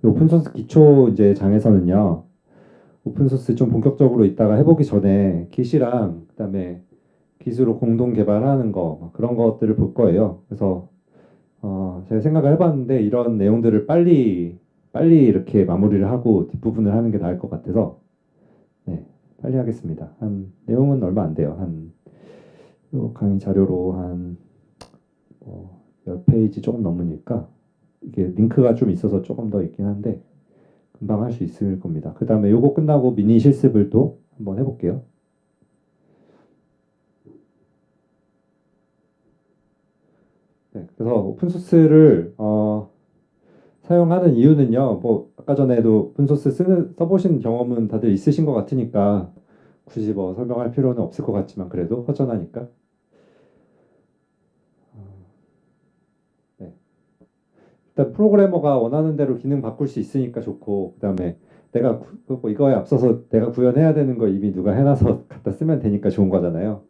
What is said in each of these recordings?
오픈소스 기초 이제 장에서는요, 오픈소스 좀 본격적으로 이따가 해보기 전에 기시랑 그다음에 기술을 공동 개발하는 거막 그런 것들을 볼 거예요. 그래서 제가 생각을 해봤는데 이런 내용들을 빨리 이렇게 마무리를 하고 뒷부분을 하는 게 나을 것 같아서 네, 빨리 하겠습니다. 한 내용은 얼마 안 돼요. 요 강의 자료로 한 10페이지 조금 넘으니까 이게 링크가 좀 있어서 조금 더 있긴 한데 금방 할 수 있을 겁니다. 그 다음에 요거 끝나고 미니 실습을 또 한번 해볼게요. 네, 그래서 오픈소스를 사용하는 이유는요. 뭐 아까 전에도 오픈소스 써보신 경험은 다들 있으신 것 같으니까 굳이 뭐 설명할 필요는 없을 것 같지만 그래도 허전하니까. 네. 일단 프로그래머가 원하는 대로 기능 바꿀 수 있으니까 좋고 그다음에 이거에 앞서서 내가 구현해야 되는 거 이미 누가 해놔서 갖다 쓰면 되니까 좋은 거잖아요.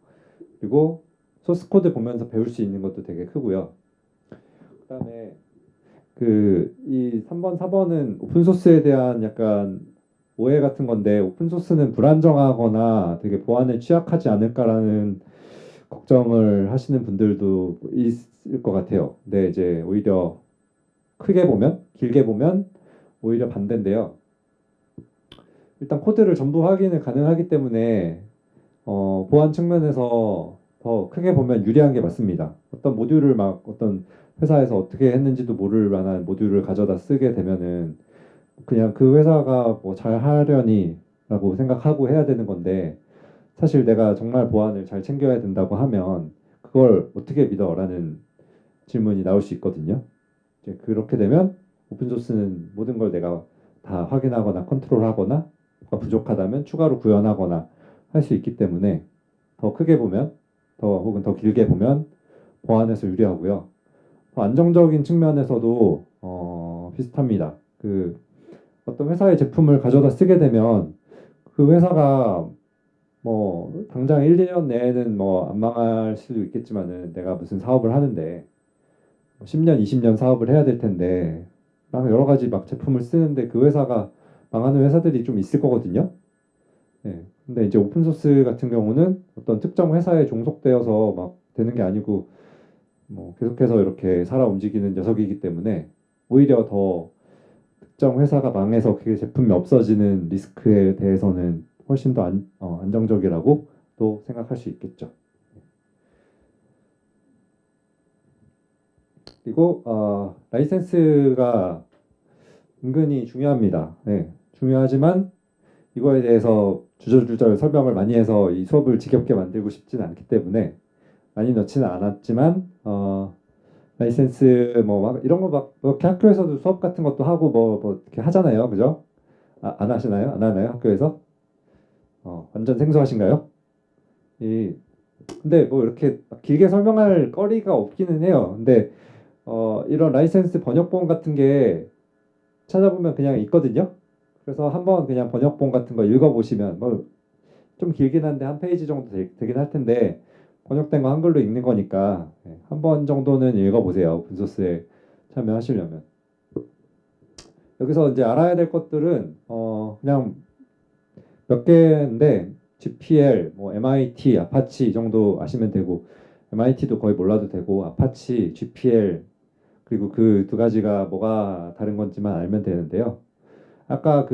그리고 소스 코드 보면서 배울 수 있는 것도 되게 크고요. 그다음에 이 3번, 4번은 오픈소스에 대한 약간 오해 같은 건데 오픈소스는 불안정하거나 되게 보안에 취약하지 않을까라는 걱정을 하시는 분들도 있을 것 같아요. 근데 이제 오히려 크게 보면, 길게 보면 오히려 반대인데요. 일단 코드를 전부 확인을 가능하기 때문에 보안 측면에서 더 크게 보면 유리한 게 맞습니다. 어떤 모듈을 막 어떤 회사에서 어떻게 했는지도 모를 만한 모듈을 가져다 쓰게 되면은 그냥 그 회사가 뭐 잘 하려니라고 생각하고 해야 되는 건데 사실 내가 정말 보안을 잘 챙겨야 된다고 하면 그걸 어떻게 믿어라는 질문이 나올 수 있거든요. 이제 그렇게 되면 오픈소스는 모든 걸 내가 다 확인하거나 컨트롤하거나 뭐가 부족하다면 추가로 구현하거나 할 수 있기 때문에 더 크게 보면 더 혹은 더 길게 보면 보안에서 유리하고요. 더 안정적인 측면에서도 비슷합니다. 어떤 회사의 제품을 가져다 쓰게 되면 그 회사가 뭐 당장 1, 2년 내에는 뭐 안 망할 수도 있겠지만은 내가 무슨 사업을 하는데 10년, 20년 사업을 해야 될 텐데 막 여러 가지 막 제품을 쓰는데 그 회사가 망하는 회사들이 좀 있을 거거든요. 네. 근데 이제 오픈소스 같은 경우는 어떤 특정 회사에 종속되어서 막 되는 게 아니고 뭐 계속해서 이렇게 살아 움직이는 녀석이기 때문에 오히려 더 특정 회사가 망해서 그 제품이 없어지는 리스크에 대해서는 훨씬 더 안정적이라고 또 생각할 수 있겠죠. 그리고 라이센스가 은근히 중요합니다. 네, 중요하지만 이거에 대해서 주절주절 설명을 많이 해서 이 수업을 지겹게 만들고 싶지는 않기 때문에 많이 넣지는 않았지만 라이센스 뭐 막 이런 거 막 이렇게 학교에서도 수업 같은 것도 하고 뭐 이렇게 하잖아요, 그죠? 안 하시나요? 안 하나요? 학교에서? 완전 생소하신가요? 이 근데 뭐 이렇게 막 길게 설명할 거리가 없기는 해요. 근데 이런 라이센스 번역본 같은 게 찾아보면 그냥 있거든요. 그래서 한번 그냥 번역본 같은 거 읽어보시면 뭐 좀 길긴 한데 한 페이지 정도 되긴 할 텐데 번역된 거 한글로 읽는 거니까 한 번 정도는 읽어보세요. 오픈소스에 참여하시려면. 여기서 이제 알아야 될 것들은 그냥 몇 개인데 GPL, 뭐 MIT, 아파치 이 정도 아시면 되고 MIT도 거의 몰라도 되고 아파치, GPL 그리고 그 두 가지가 뭐가 다른 건지만 알면 되는데요. 아까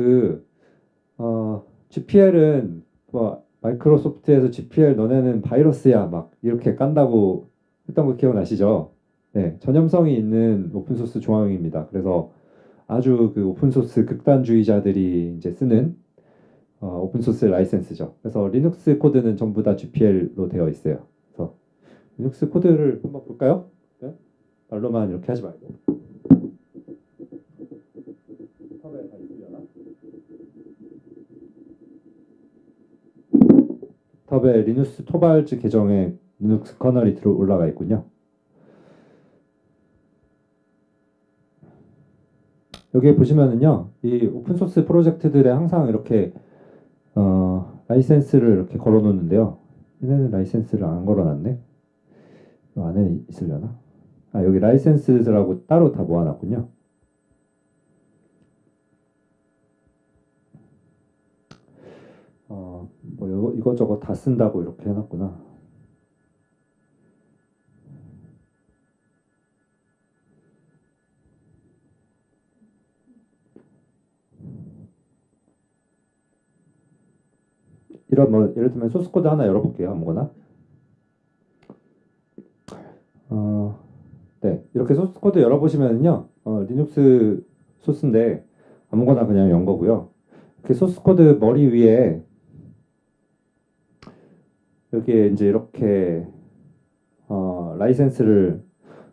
GPL은 뭐 마이크로소프트에서 GPL 너네는 바이러스야 막 이렇게 깐다고 했던 거 기억나시죠? 네, 전염성이 있는 오픈소스 조항입니다. 그래서 아주 그 오픈소스 극단주의자들이 이제 쓰는 오픈소스 라이센스죠. 그래서 리눅스 코드는 전부 다 GPL로 되어 있어요. 그래서 리눅스 코드를 한번 볼까요? 네? 말로만 이렇게 하지 말고. 탑에 다 있으려나? 탑에 리눅스 토발즈 계정에 리눅스 커널이 들어 올라가 있군요. 여기 보시면은요, 이 오픈소스 프로젝트들에 항상 이렇게 라이센스를 이렇게 걸어 놓는데요. 얘네는 라이센스를 안 걸어놨네. 이 안에 있으려나? 여기 라이센스라고 따로 다 모아놨군요. 이거저거 다 쓴다고 이렇게 해놨구나. 이런 뭐 예를 들면 소스 코드 하나 열어볼게요. 아무거나. 네, 이렇게 소스 코드 열어보시면요, 리눅스 소스인데 아무거나 그냥 연 거고요. 이렇게 소스 코드 머리 위에 여기에 이제 이렇게 라이센스를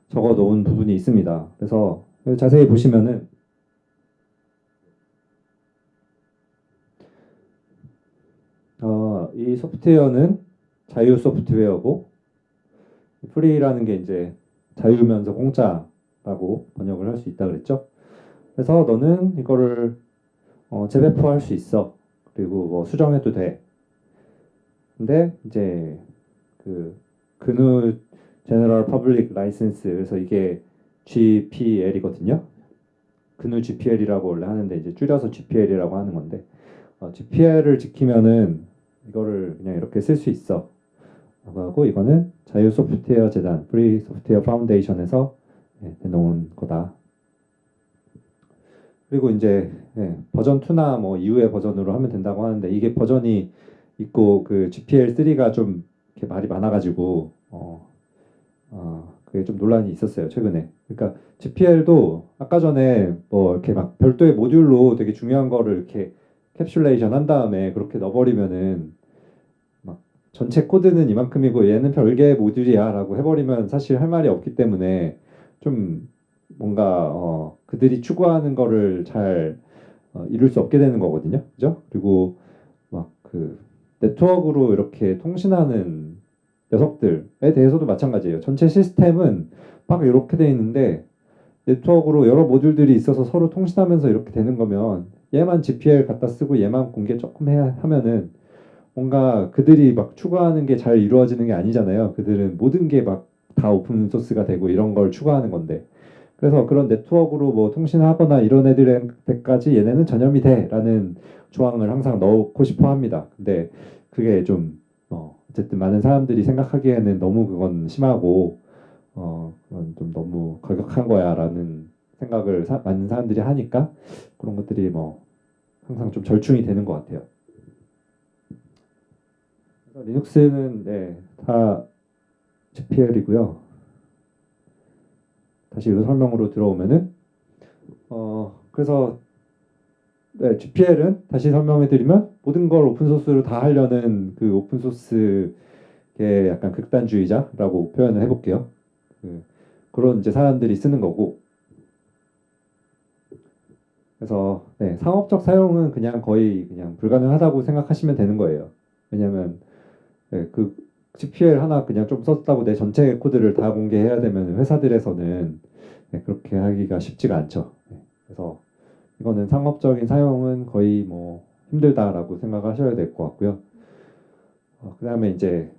적어 놓은 부분이 있습니다. 그래서 자세히 보시면은 이 소프트웨어는 자유 소프트웨어고 프리라는 게 이제 자유면서 공짜라고 번역을 할 수 있다 그랬죠. 그래서 너는 이거를 재배포할 수 있어. 그리고 뭐 수정해도 돼. 근데 이제 그 GNU General Public License 그래서 이게 GPL이거든요. GNU GPL이라고 원래 하는데 이제 줄여서 GPL이라고 하는 건데 GPL을 지키면은 이거를 그냥 이렇게 쓸 수 있어. 라고 하고 이거는 자유 소프트웨어 재단 프리 소프트웨어 파운데이션에서 내놓은 거다. 그리고 이제 버전 2나 뭐 이후의 버전으로 하면 된다고 하는데 이게 버전이 있고 그 GPL3가 좀 이렇게 말이 많아가지고 그게 좀 논란이 있었어요 최근에. 그러니까 GPL도 아까 전에 뭐 이렇게 막 별도의 모듈로 되게 중요한 거를 이렇게 캡슐레이션 한 다음에 그렇게 넣어버리면은 막 전체 코드는 이만큼이고 얘는 별개의 모듈이야라고 해버리면 사실 할 말이 없기 때문에 좀 뭔가 그들이 추구하는 거를 잘 이룰 수 없게 되는 거거든요. 그죠? 그리고 막 그 네트워크로 이렇게 통신하는 녀석들에 대해서도 마찬가지예요. 전체 시스템은 막 이렇게 돼 있는데 네트워크로 여러 모듈들이 있어서 서로 통신하면서 이렇게 되는 거면 얘만 GPL 갖다 쓰고 얘만 공개 조금 해야 하면은 뭔가 그들이 막 추구하는 게 잘 이루어지는 게 아니잖아요. 그들은 모든 게 막 다 오픈 소스가 되고 이런 걸 추구하는 건데. 그래서 그런 네트워크로 뭐 통신하거나 이런 애들한테까지 얘네는 전염이 돼라는 조항을 항상 넣고 싶어 합니다. 근데 그게 좀 어쨌든 많은 사람들이 생각하기에는 너무 그건 심하고 그건 좀 너무 거격한 거야라는 생각을 많은 사람들이 하니까 그런 것들이 뭐 항상 좀 절충이 되는 것 같아요. 그래서 리눅스는 다 GPL이고요. 다시 이 설명으로 들어오면은 그래서 GPL은 다시 설명해 드리면 모든 걸 오픈 소스로 다 하려는 그 오픈 소스의 약간 극단주의자라고 표현을 해볼게요. 그런 이제 사람들이 쓰는 거고. 그래서 상업적 사용은 그냥 거의 그냥 불가능하다고 생각하시면 되는 거예요. 왜냐하면 그 GPL 하나 그냥 좀 썼다고 내 전체 코드를 다 공개해야 되면 회사들에서는 그렇게 하기가 쉽지가 않죠. 그래서 이거는 상업적인 사용은 거의 뭐 힘들다라고 생각하셔야 될 것 같고요. 그다음에 이제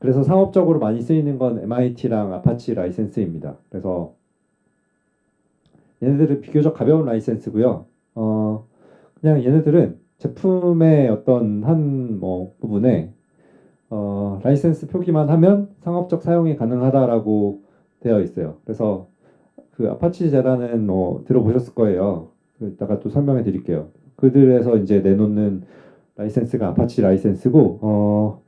그래서 상업적으로 많이 쓰이는 건 MIT랑 아파치 라이센스입니다. 그래서 얘네들은 비교적 가벼운 라이센스고요. 그냥 얘네들은 제품의 어떤 한 뭐 부분에 라이센스 표기만 하면 상업적 사용이 가능하다라고 되어 있어요. 그래서 그 아파치 재단은 뭐 들어보셨을 거예요. 이따가 또 설명해 드릴게요. 그들에서 이제 내놓는 라이센스가 아파치 라이센스고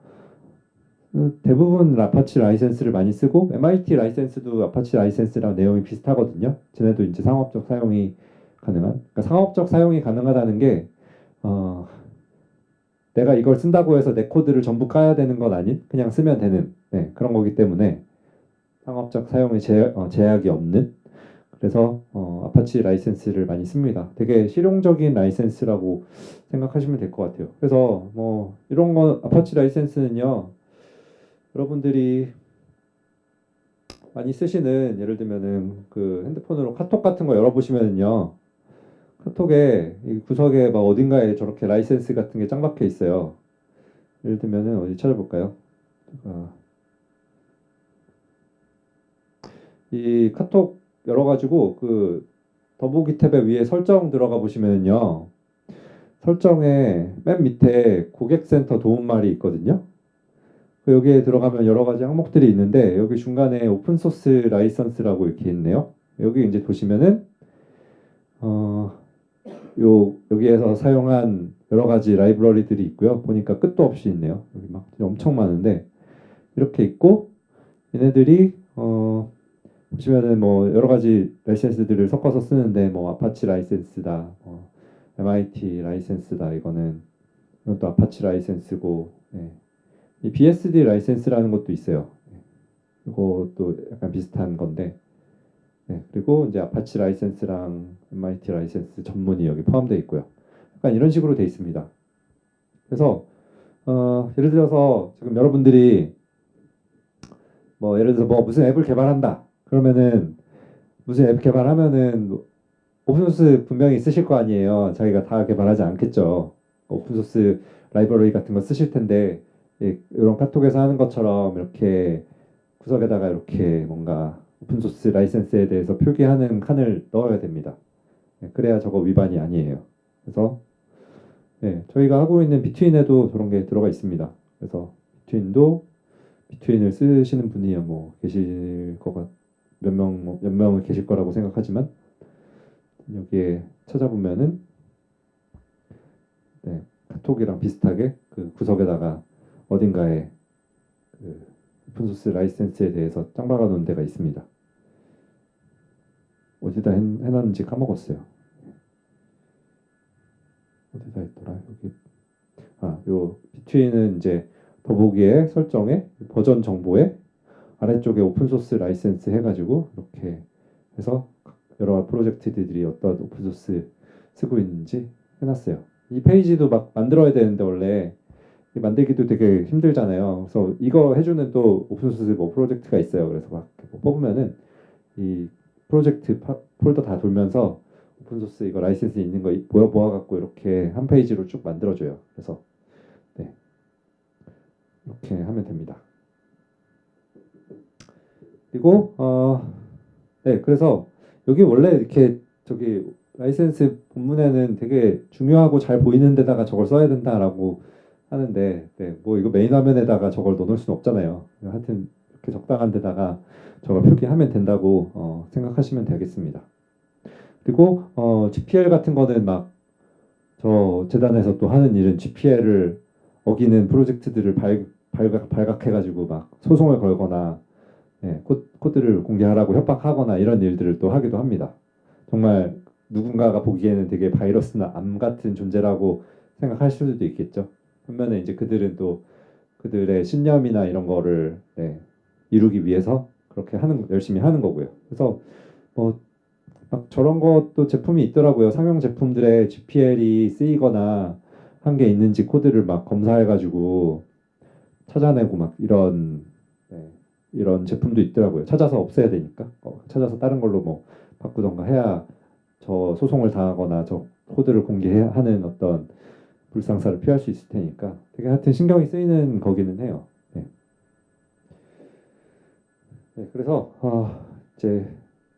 대부분 아파치 라이센스를 많이 쓰고 MIT 라이센스도 아파치 라이센스랑 내용이 비슷하거든요. 쟤네도 이제 상업적 사용이 가능한. 그러니까 상업적 사용이 가능하다는 게 어, 내가 이걸 쓴다고 해서 내 코드를 전부 까야 되는 건 아닌 그냥 쓰면 되는 그런 거기 때문에 상업적 사용에 제약이 없는 그래서 아파치 라이센스를 많이 씁니다. 되게 실용적인 라이센스라고 생각하시면 될 것 같아요. 그래서 뭐 이런 거 아파치 라이센스는요. 여러분들이 많이 쓰시는 예를 들면은 그 핸드폰으로 카톡 같은 거 열어보시면은요. 카톡에 이 구석에 막 어딘가에 저렇게 라이센스 같은 게 짱 박혀 있어요. 예를 들면은 어디 찾아볼까요? 어, 이 카톡 열어가지고 그 더보기 탭에 위에 설정 들어가 보시면은요. 설정에 맨 밑에 고객센터 도움말이 있거든요. 여기에 들어가면 여러 가지 항목들이 있는데 여기 중간에 오픈소스 라이선스라고 이렇게 있네요. 여기 이제 보시면은 여기에서 사용한 여러 가지 라이브러리들이 있고요. 보니까 끝도 없이 있네요. 여기 막 엄청 많은데 이렇게 있고 얘네들이 보시면은 뭐 여러 가지 라이센스들을 섞어서 쓰는데 뭐 아파치 라이센스다, MIT 라이센스다 이거는 이것도 아파치 라이센스고 예. 이 BSD 라이센스라는 것도 있어요. 이것도 약간 비슷한 건데 그리고 이제 아파치 라이센스랑 MIT 라이센스 전문이 여기 포함되어 있고요. 약간 이런 식으로 돼 있습니다. 그래서 예를 들어서 지금 여러분들이 뭐 예를 들어서 뭐 무슨 앱을 개발한다 그러면은 무슨 앱 개발하면은 오픈소스 분명히 쓰실 거 아니에요. 자기가 다 개발하지 않겠죠. 오픈소스 라이브러리 같은 거 쓰실 텐데 이런 카톡에서 하는 것처럼 이렇게 구석에다가 이렇게 뭔가 오픈소스 라이센스에 대해서 표기하는 칸을 넣어야 됩니다. 그래야 저거 위반이 아니에요. 그래서 저희가 하고 있는 비트윈에도 저런 게 들어가 있습니다. 그래서 비트윈을 쓰시는 분이 뭐 계실 거가 몇 명은 계실 거라고 생각하지만 여기에 찾아보면은 카톡이랑 비슷하게 그 구석에다가 어딘가에 그 오픈소스 라이센스에 대해서 짱 박아 놓은 데가 있습니다. 어디다 해놨는지 까먹었어요. 어디다 했더라? 여기. 요 비트윈은 이제 더보기에 설정에 버전 정보에 아래쪽에 오픈소스 라이센스 해가지고 이렇게 해서 여러 프로젝트들이 어떤 오픈소스 쓰고 있는지 해놨어요. 이 페이지도 막 만들어야 되는데 원래 만들기도 되게 힘들잖아요. 그래서 이거 해주는 또 오픈소스 뭐 프로젝트가 있어요. 그래서 막 뽑으면은 이 프로젝트 폴더 다 돌면서 오픈소스 이거 라이센스 있는 거 모아갖고 이렇게 한 페이지로 쭉 만들어줘요. 그래서 이렇게 하면 됩니다. 그리고 그래서 여기 원래 이렇게 저기 라이센스 본문에는 되게 중요하고 잘 보이는 데다가 저걸 써야 된다라고 하는데 뭐 이거 메인 화면에다가 저걸 넣을 수는 없잖아요. 하여튼 이렇게 적당한 데다가 저걸 표기하면 된다고 생각하시면 되겠습니다. 그리고 GPL 같은 거는 막 저 재단에서 또 하는 일은 GPL을 어기는 프로젝트들을 발각해가지고 막 소송을 걸거나 코드를 공개하라고 협박하거나 이런 일들을 또 하기도 합니다. 정말 누군가가 보기에는 되게 바이러스나 암 같은 존재라고 생각하실 수도 있겠죠. 반면에 이제 그들은 또 그들의 신념이나 이런 거를 이루기 위해서 그렇게 열심히 하는 거고요. 그래서 뭐 막 저런 것도 제품이 있더라고요. 상용 제품들의 GPL이 쓰이거나 한 게 있는지 코드를 막 검사해가지고 찾아내고 막 이런 제품도 있더라고요. 찾아서 없애야 되니까 찾아서 다른 걸로 뭐 바꾸던가 해야 저 소송을 당하거나 저 코드를 공개하는 어떤 불상사를 피할 수 있을 테니까 되게 하여튼 신경이 쓰이는 거기는 해요. 그래서 이제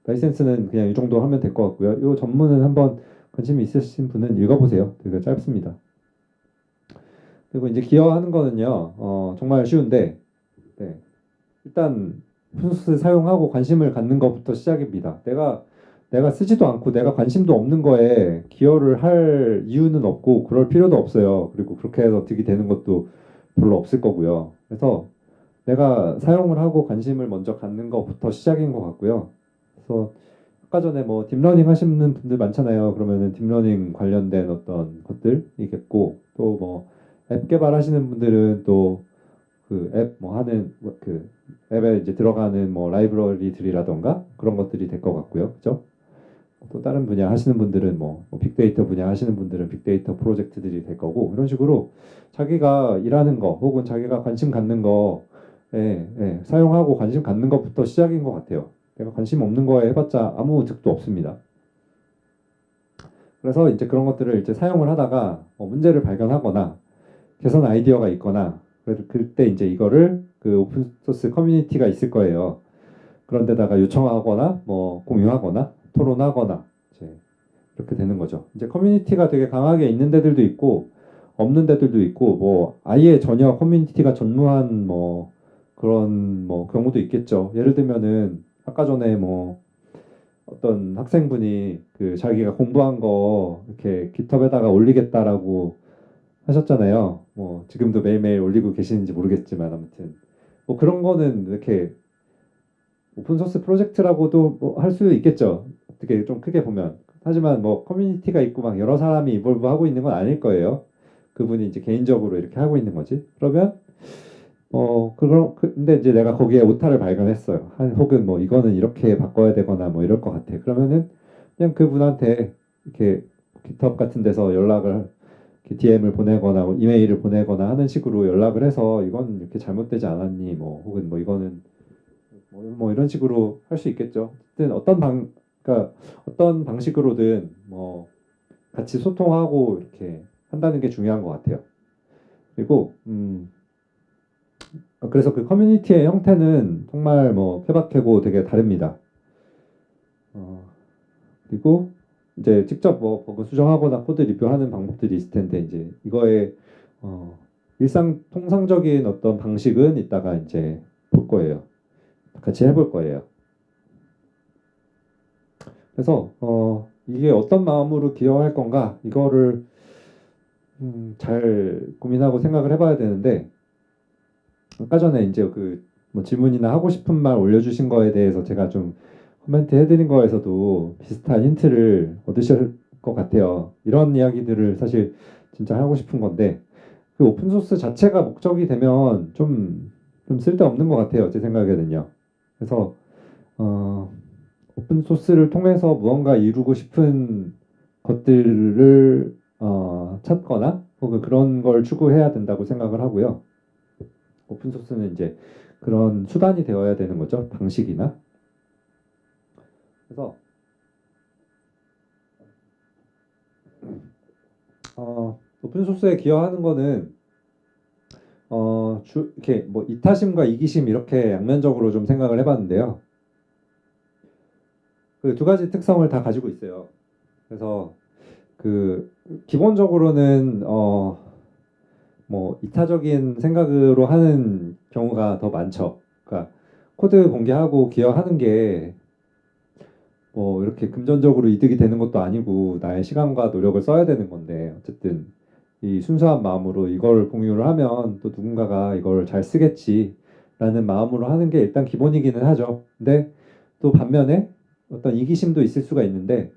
라이센스는 그냥 이 정도 하면 될 것 같고요. 이 전문은 한번 관심이 있으신 분은 읽어보세요. 되게 짧습니다. 그리고 이제 기여하는 거는요, 정말 쉬운데 일단 오픈소스 사용하고 관심을 갖는 것부터 시작입니다. 내가 쓰지도 않고 내가 관심도 없는 거에 기여를 할 이유는 없고 그럴 필요도 없어요. 그리고 그렇게 해서 득이 되는 것도 별로 없을 거고요. 그래서 내가 사용을 하고 관심을 먼저 갖는 것부터 시작인 것 같고요. 그래서 아까 전에 뭐 딥러닝 하시는 분들 많잖아요. 그러면은 딥러닝 관련된 어떤 것들이겠고 또 뭐 앱 개발하시는 분들은 또 그 앱 뭐 하는 그 앱에 이제 들어가는 뭐 라이브러리들이라던가 그런 것들이 될 것 같고요. 그죠? 또 다른 분야 하시는 분들은 뭐 빅데이터 분야 하시는 분들은 빅데이터 프로젝트들이 될 거고 이런 식으로 자기가 일하는 거 혹은 자기가 관심 갖는 거에 사용하고 관심 갖는 것부터 시작인 것 같아요. 내가 관심 없는 거에 해봤자 아무 득도 없습니다. 그래서 이제 그런 것들을 이제 사용을 하다가 문제를 발견하거나 개선 아이디어가 있거나 그래서 그때 이제 이거를 그 오픈소스 커뮤니티가 있을 거예요. 그런 데다가 요청하거나 뭐 공유하거나 토론하거나 이제 이렇게 되는 거죠. 이제 커뮤니티가 되게 강하게 있는 데들도 있고 없는 데들도 있고 뭐 아예 전혀 커뮤니티가 전무한 뭐 그런 뭐 경우도 있겠죠. 예를 들면은 아까 전에 뭐 어떤 학생분이 그 자기가 공부한 거 이렇게 깃허브에다가 올리겠다라고 하셨잖아요. 뭐 지금도 매일매일 올리고 계시는지 모르겠지만 아무튼 뭐 그런 거는 이렇게 오픈소스 프로젝트라고도 뭐 할 수 있겠죠. 어떻게 좀 크게 보면. 하지만 뭐 커뮤니티가 있고 막 여러 사람이 이볼브 하고 있는 건 아닐 거예요. 그분이 이제 개인적으로 이렇게 하고 있는 거지. 그러면 그럼 근데 이제 내가 거기에 오타를 발견했어요. 혹은 뭐 이거는 이렇게 바꿔야 되거나 뭐 이럴 것 같아. 그러면은 그냥 그분한테 이렇게 깃허브 같은 데서 연락을 이렇게 DM을 보내거나 뭐 이메일을 보내거나 하는 식으로 연락을 해서 이건 이렇게 잘못되지 않았니? 뭐 혹은 뭐 이거는 뭐 이런 식으로 할 수 있겠죠. 어쨌든 그러니까 어떤 방식으로든 뭐 같이 소통하고 이렇게 한다는 게 중요한 것 같아요. 그리고 그래서 그 커뮤니티의 형태는 정말 뭐 케바케고 되게 다릅니다. 어, 그리고 이제 직접 뭐 버그 수정하거나 코드 리뷰하는 방법들이 있을 텐데 이제 이거의 어, 일상 통상적인 어떤 방식은 이따가 이제 볼 거예요. 같이 해볼 거예요. 그래서 이게 어떤 마음으로 기여할 건가 이거를 잘 고민하고 생각을 해봐야 되는데 아까 전에 이제 그 뭐 질문이나 하고 싶은 말 올려주신 거에 대해서 제가 좀 코멘트 해드린 거에서도 비슷한 힌트를 얻으실 것 같아요. 이런 이야기들을 사실 진짜 하고 싶은 건데 그 오픈 소스 자체가 목적이 되면 좀 쓸데없는 것 같아요. 제 생각에는요. 그래서 어, 오픈 소스를 통해서 무언가 이루고 싶은 것들을 찾거나 혹은 그런 걸 추구해야 된다고 생각을 하고요. 오픈 소스는 이제 그런 수단이 되어야 되는 거죠. 방식이나. 그래서 오픈 소스에 기여하는 거는 이렇게 뭐 이타심과 이기심 이렇게 양면적으로 좀 생각을 해봤는데요. 그 두 가지 특성을 다 가지고 있어요. 그래서 그 기본적으로는 뭐 이타적인 생각으로 하는 경우가 더 많죠. 그러니까 코드 공개하고 기여하는 게 뭐 이렇게 금전적으로 이득이 되는 것도 아니고 나의 시간과 노력을 써야 되는 건데 어쨌든 이 순수한 마음으로 이걸 공유를 하면 또 누군가가 이걸 잘 쓰겠지라는 마음으로 하는 게 일단 기본이기는 하죠. 근데 또 반면에 어떤 이기심도 있을 수가 있는데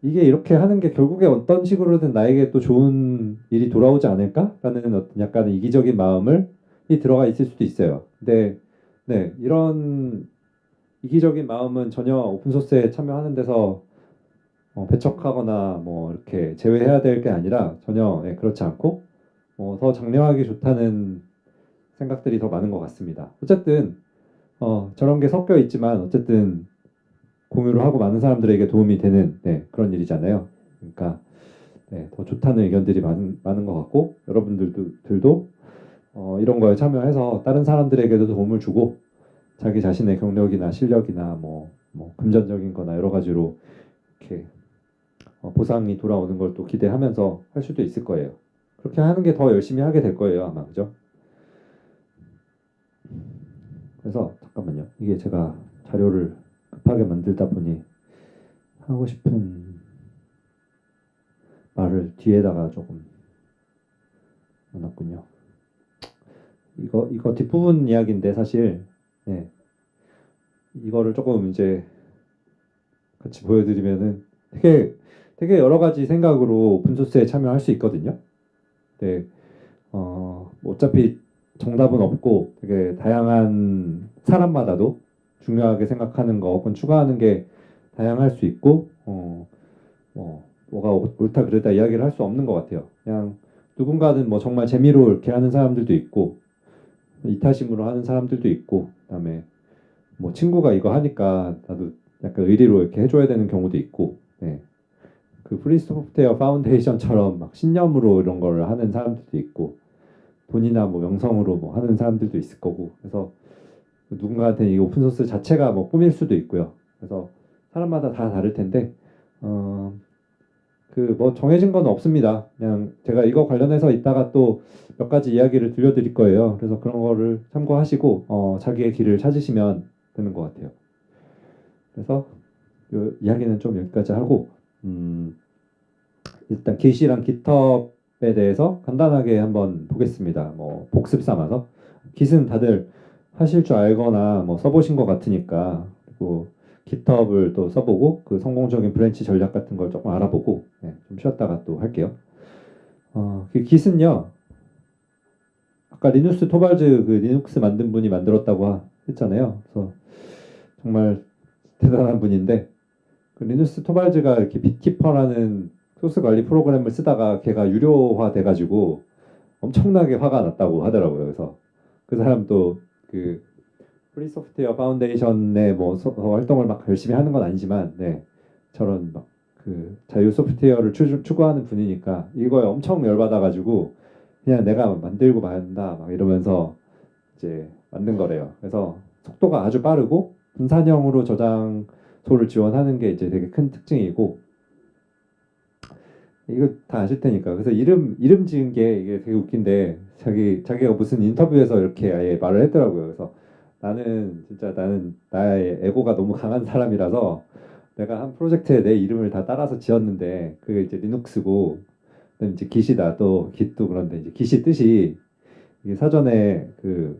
이게 이렇게 하는 게 결국에 어떤 식으로든 나에게 또 좋은 일이 돌아오지 않을까라는 어떤 약간 이기적인 마음을 이 들어가 있을 수도 있어요. 근데 네, 이런 이기적인 마음은 전혀 오픈소스에 참여하는 데서 배척하거나 뭐 이렇게 제외해야 될 게 아니라 전혀 그렇지 않고 더 장려하기 좋다는 생각들이 더 많은 것 같습니다. 어쨌든 저런 게 섞여 있지만 어쨌든 공유를 하고 많은 사람들에게 도움이 되는 그런 일이잖아요. 그러니까 더 좋다는 의견들이 많은 것 같고 여러분들도 이런 거에 참여해서 다른 사람들에게도 도움을 주고 자기 자신의 경력이나 실력이나 뭐 금전적인 거나 여러 가지로 이렇게 보상이 돌아오는 걸 또 기대하면서 할 수도 있을 거예요. 그렇게 하는 게 더 열심히 하게 될 거예요, 아마. 그죠? 그래서 잠깐만요. 이게 제가 자료를 급하게 만들다 보니 하고 싶은 말을 뒤에다가 조금 넣어놨군요. 이거 뒷부분 이야기인데 사실 네, 이거를 조금 이제 같이 보여드리면은 되게 여러 가지 생각으로 오픈소스에 참여할 수 있거든요. 네, 뭐 어차피 정답은 없고 되게 다양한 사람마다도 중요하게 생각하는 거 혹은 추가하는 게 다양할 수 있고 뭐가 옳다 그르다 이야기를 할 수 없는 것 같아요. 그냥 누군가는 뭐 정말 재미로 이렇게 하는 사람들도 있고 이타심으로 하는 사람들도 있고 그다음에 뭐 친구가 이거 하니까 나도 약간 의리로 이렇게 해줘야 되는 경우도 있고 네. 그 프리 소프트웨어 파운데이션처럼 막 신념으로 이런 걸 하는 사람들도 있고 돈이나 뭐 명성으로 뭐 하는 사람들도 있을 거고 그래서 누군가한테 이 오픈소스 자체가 뭐 꿈일 수도 있고요. 그래서 사람마다 다 다를 텐데 어, 그 뭐 정해진 건 없습니다. 그냥 제가 이거 관련해서 이따가 또 몇 가지 이야기를 들려드릴 거예요. 그래서 그런 거를 참고하시고 자기의 길을 찾으시면 되는 것 같아요. 그래서 이 이야기는 좀 여기까지 하고 일단 깃이랑 깃헙에 대해서 간단하게 한번 보겠습니다. 뭐 복습 삼아서 깃은 다들 하실 줄 알거나 뭐 써보신 것 같으니까 그리고 깃헙을 또 써보고 그 성공적인 브랜치 전략 같은 걸 조금 알아보고 좀 쉬었다가 또 할게요. 그 깃은요 아까 리누스 토발즈 그 리눅스 만든 분이 만들었다고 했잖아요. 그래서 정말 대단한 분인데 그 리누스 토발즈가 이렇게 빗키퍼라는 소스 관리 프로그램을 쓰다가 걔가 유료화 돼가지고 엄청나게 화가 났다고 하더라고요. 그래서 그 사람도 그 프리 소프트웨어 파운데이션의 뭐 활동을 막 열심히 하는 건 아니지만 저런 막 그 자유 소프트웨어를 추구하는 분이니까 이거에 엄청 열받아가지고 그냥 내가 만들고 만다 막 이러면서 이제 만든 거래요. 그래서 속도가 아주 빠르고 분산형으로 저장소를 지원하는 게 이제 되게 큰 특징이고 이거 다 아실 테니까. 그래서 이름 지은 게 이게 되게 웃긴데 자기가 무슨 인터뷰에서 이렇게 아예 말을 했더라고요. 그래서 나는 나의 에고가 너무 강한 사람이라서 내가 한 프로젝트에 내 이름을 다 따라서 지었는데 그게 이제 리눅스고 그다음에 이제 깃이다 또 깃도 그런데 이제 깃이 뜻이 이게 사전에 그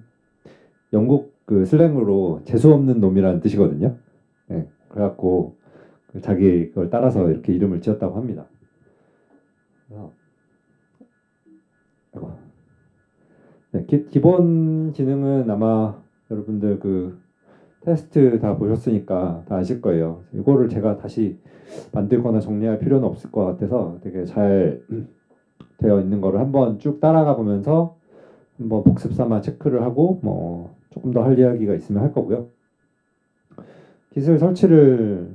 영국 그 슬랭으로 재수 없는 놈이라는 뜻이거든요. 그래갖고 그 자기 그걸 따라서 이렇게 이름을 지었다고 합니다. 그래서 아이고. 기본 기능은 아마 여러분들 그 테스트 다 보셨으니까 다 아실 거예요. 이거를 제가 다시 만들거나 정리할 필요는 없을 것 같아서 되게 잘 되어 있는 거를 한번 쭉 따라가 보면서 한번 복습 삼아 체크를 하고 뭐 조금 더 할 이야기가 있으면 할 거고요. 기술 설치를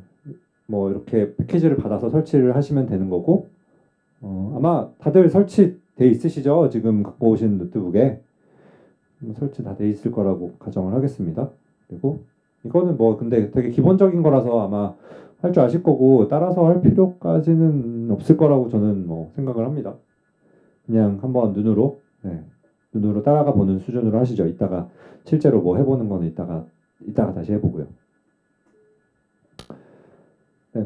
뭐 이렇게 패키지를 받아서 설치를 하시면 되는 거고 아마 다들 설치돼 있으시죠? 지금 갖고 오신 노트북에 설치 다 돼 있을 거라고 가정을 하겠습니다. 그리고 이거는 뭐 근데 되게 기본적인 거라서 아마 할 줄 아실 거고 따라서 할 필요까지는 없을 거라고 저는 뭐 생각을 합니다. 그냥 한번 눈으로 따라가 보는 수준으로 하시죠. 이따가 실제로 뭐 해보는 거는 이따가 다시 해보고요.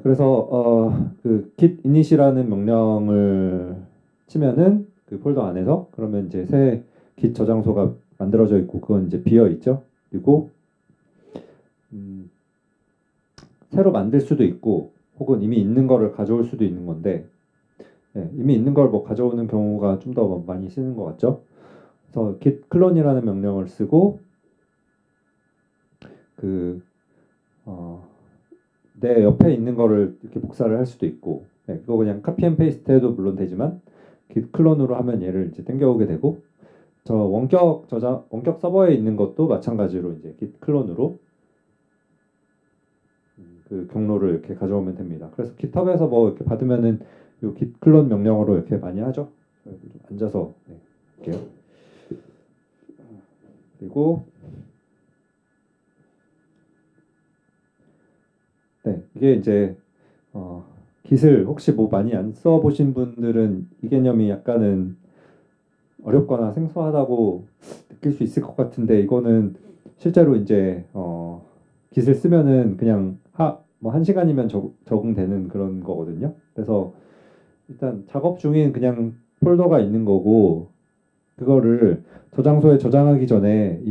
그래서 그 git init이라는 명령을 치면은 그 폴더 안에서 그러면 이제 새 git 저장소가 만들어져 있고 그건 이제 비어 있죠. 그리고 새로 만들 수도 있고 혹은 이미 있는 거를 가져올 수도 있는 건데 이미 있는 걸 뭐 가져오는 경우가 좀 더 많이 쓰는 것 같죠. 그래서 git clone이라는 명령을 쓰고 그 내 옆에 있는 거를 이렇게 복사를 할 수도 있고 그거 그냥 카피 앤 페이스트 해도 물론 되지만 git 클론으로 하면 얘를 이제 땡겨오게 되고 저 원격 서버에 있는 것도 마찬가지로 이제 git 클론으로 그 경로를 이렇게 가져오면 됩니다. 그래서 깃허브에서 뭐 이렇게 받으면은 요 git 클론 명령으로 이렇게 많이 하죠. 좀 앉아서 할게요. 그리고 이게 이제 깃을 혹시 뭐 많이 안 써보신 분들은 이 개념이 약간은 어렵거나 생소하다고 느낄 수 있을 것 같은데 이거는 실제로 이제 깃을 쓰면은 그냥 뭐 1시간이면 적응되는 그런 거거든요. 그래서 일단 작업 중인 그냥 폴더가 있는 거고 그거를 저장소에 저장하기 전에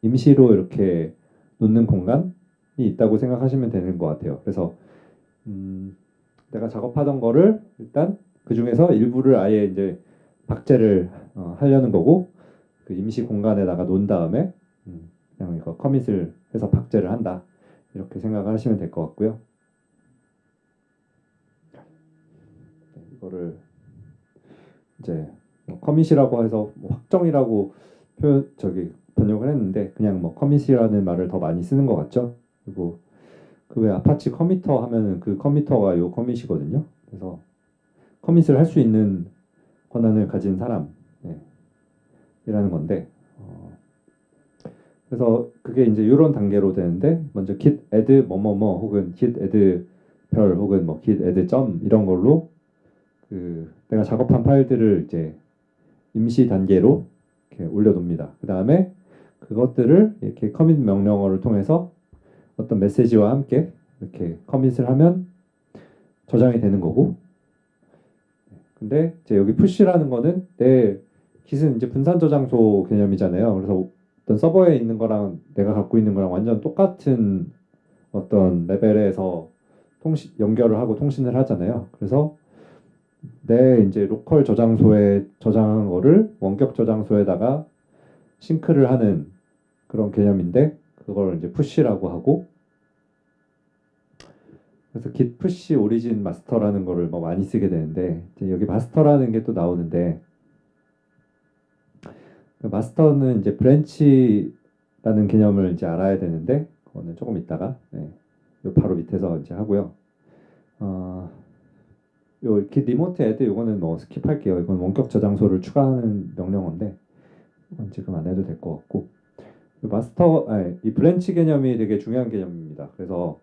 임시로 이렇게 놓는 공간이 있다고 생각하시면 되는 것 같아요. 그래서 내가 작업하던 거를 일단 그 중에서 일부를 아예 이제 박제를 하려는 거고 그 임시 공간에다가 놓은 다음에 그냥 이거 커밋을 해서 박제를 한다 이렇게 생각을 하시면 될 것 같고요. 이거를 이제 뭐 커밋이라고 해서 뭐 확정이라고 번역을 했는데 그냥 뭐 커밋이라는 말을 더 많이 쓰는 것 같죠. 그리고 그 왜 아파치 커미터 하면은 그 커미터가 요 커밋이거든요. 그래서 커밋을 할 수 있는 권한을 가진 사람 이라는 건데 그래서 그게 이제 이런 단계로 되는데 git add 뭐뭐뭐 혹은 git add 별 혹은 뭐 git add 점 이런 걸로 그 내가 작업한 파일들을 이제 임시 단계로 이렇게 올려놓습니다. 그 다음에 그것들을 이렇게 커밋 명령어를 통해서 어떤 메시지와 함께 이렇게 커밋을 하면 저장이 되는 거고, 근데 이제 여기 푸시라는 거는 내 깃은 이제 분산 저장소 개념이잖아요. 그래서 어떤 서버에 있는 거랑 내가 갖고 있는 거랑 완전 똑같은 어떤 레벨에서 연결을 하고 통신을 하잖아요. 그래서 내 이제 로컬 저장소에 저장한 거를 원격 저장소에다가 싱크를 하는 그런 개념인데, 그걸 이제 푸시라고 하고, 그래서 git push origin master라는 거를 뭐 많이 쓰게 되는데, 이제 여기 마스터라는 게 또 나오는데, 그 마스터는 이제 브랜치라는 개념을 이제 알아야 되는데, 그거는 조금 이따가 요 바로 밑에서 이제 하고요. 요 git remote add 요거는 뭐 스킵할게요. 이건 원격 저장소를 추가하는 명령어인데 이건 지금 안 해도 될 것 같고, 이 브랜치 개념이 되게 중요한 개념입니다. 그래서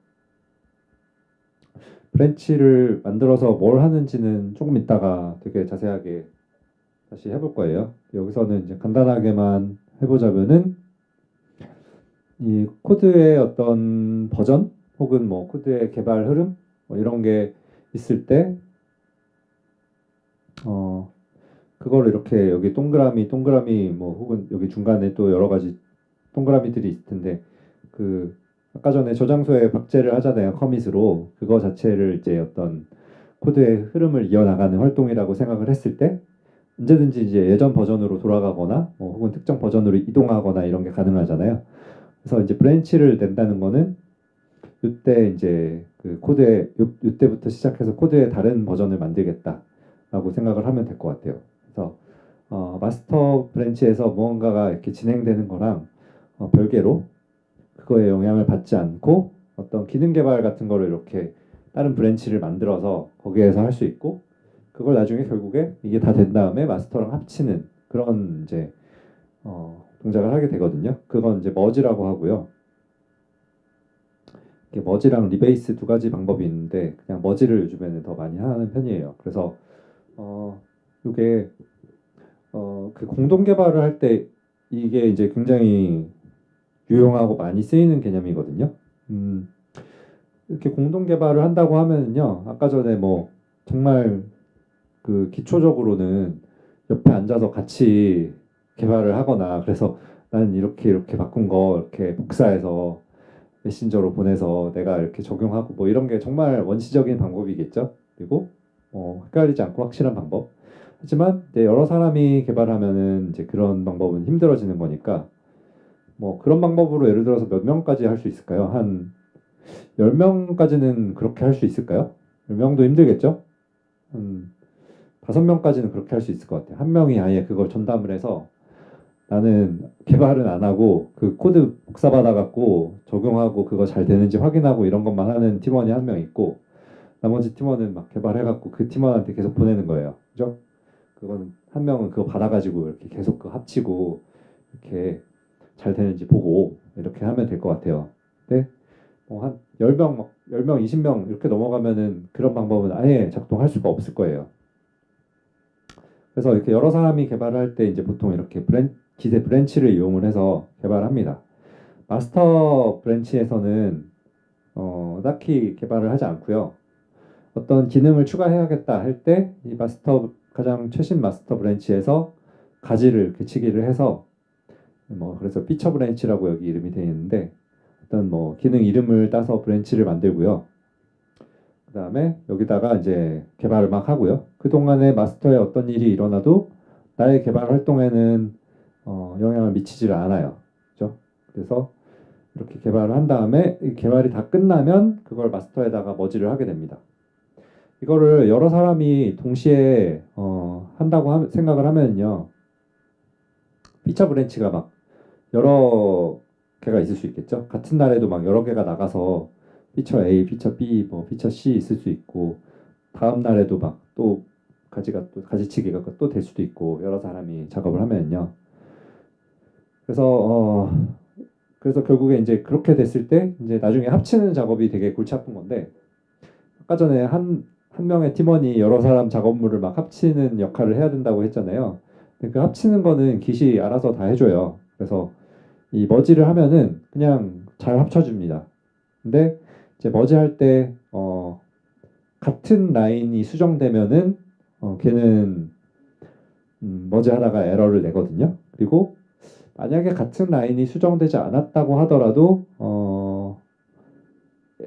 브랜치를 만들어서 뭘 하는지는 조금 이따가 되게 자세하게 다시 해볼 거예요. 여기서는 이제 간단하게만 해보자면은 이 코드의 어떤 버전 혹은 뭐 코드의 개발 흐름 뭐 이런 게 있을 때 그걸 이렇게 여기 동그라미 뭐 혹은 여기 중간에 또 여러 가지 동그라미들이 있을 텐데, 그 아까 전에 저장소에 박제를 하잖아요. 커밋으로. 그거 자체를 이제 어떤 코드의 흐름을 이어나가는 활동이라고 생각을 했을 때 언제든지 이제 예전 버전으로 돌아가거나 뭐 혹은 특정 버전으로 이동하거나 이런 게 가능하잖아요. 그래서 이제 브랜치를 낸다는 거는 이때 이제 그 코드의 이때부터 시작해서 코드의 다른 버전을 만들겠다라고 생각을 하면 될 것 같아요. 그래서 마스터 브랜치에서 무언가가 이렇게 진행되는 거랑 별개로 그거에 영향을 받지 않고 어떤 기능 개발 같은 거를 이렇게 다른 브랜치를 만들어서 거기에서 할 수 있고, 그걸 나중에 결국에 이게 다 된 다음에 마스터랑 합치는 그런 이제 동작을 하게 되거든요. 그건 이제 머지라고 하고요. 이게 머지랑 리베이스 두 가지 방법이 있는데 그냥 머지를 요즘에는 더 많이 하는 편이에요. 그래서 이게 그 공동 개발을 할 때 이게 이제 굉장히 유용하고 많이 쓰이는 개념이거든요. 이렇게 공동 개발을 한다고 하면은요, 아까 전에 뭐 정말 그 기초적으로는 옆에 앉아서 같이 개발을 하거나, 그래서 나는 이렇게 바꾼 거 이렇게 복사해서 메신저로 보내서 내가 이렇게 적용하고 뭐 이런 게 정말 원시적인 방법이겠죠. 그리고 헷갈리지 않고 확실한 방법. 하지만 이제 여러 사람이 개발하면은 이제 그런 방법은 힘들어지는 거니까, 뭐 그런 방법으로 예를 들어서 몇 명까지 할 수 있을까요? 한 10명까지는 그렇게 할 수 있을까요? 10명도 힘들겠죠? 한 5명까지는 그렇게 할 수 있을 것 같아요. 한 명이 아예 그걸 전담을 해서 나는 개발은 안 하고 그 코드 복사 받아갖고 적용하고 그거 잘 되는지 확인하고 이런 것만 하는 팀원이 한 명 있고, 나머지 팀원은 막 개발해갖고 그 팀원한테 계속 보내는 거예요. 그죠? 그거는 한 명은 그거 받아가지고 이렇게 계속 그 합치고 이렇게 잘 되는지 보고 이렇게 하면 될 것 같아요. 근데 한 10명, 막 10명, 20명 이렇게 넘어가면은 그런 방법은 아예 작동할 수가 없을 거예요. 그래서 이렇게 여러 사람이 개발을 할 때 이제 보통 이렇게 기대 브랜치를 이용을 해서 개발합니다. 마스터 브랜치에서는 딱히 개발을 하지 않고요. 어떤 기능을 추가해야겠다 할 때 이 가장 최신 마스터 브랜치에서 가지를 이렇게 치기를 해서 뭐 그래서 피처 브랜치라고 여기 이름이 되어 있는데, 어떤 뭐 기능 이름을 따서 브랜치를 만들고요. 그 다음에 여기다가 이제 개발을 막 하고요. 그동안에 마스터에 어떤 일이 일어나도 나의 개발 활동에는 영향을 미치지를 않아요. 그죠? 그래서 이렇게 개발을 한 다음에 이 개발이 다 끝나면 그걸 마스터에다가 머지를 하게 됩니다. 이거를 여러 사람이 동시에 한다고 생각을 하면요, 피처 브랜치가 막 여러 개가 있을 수 있겠죠. 같은 날에도 막 여러 개가 나가서 피처 A, 피처 B, 뭐 피처 C 있을 수 있고, 다음 날에도 막 또 가지치기가 또 될 수도 있고, 여러 사람이 작업을 하면요. 그래서 결국에 이제 그렇게 됐을 때 이제 나중에 합치는 작업이 되게 골치 아픈 건데, 아까 전에 한 명의 팀원이 여러 사람 작업물을 막 합치는 역할을 해야 된다고 했잖아요. 근데 그 합치는 거는 Git이 알아서 다 해줘요. 그래서 이 머지를 하면은 그냥 잘 합쳐줍니다. 근데 이제 머지할 때 같은 라인이 수정되면은 걔는 머지하다가 에러를 내거든요. 그리고 만약에 같은 라인이 수정되지 않았다고 하더라도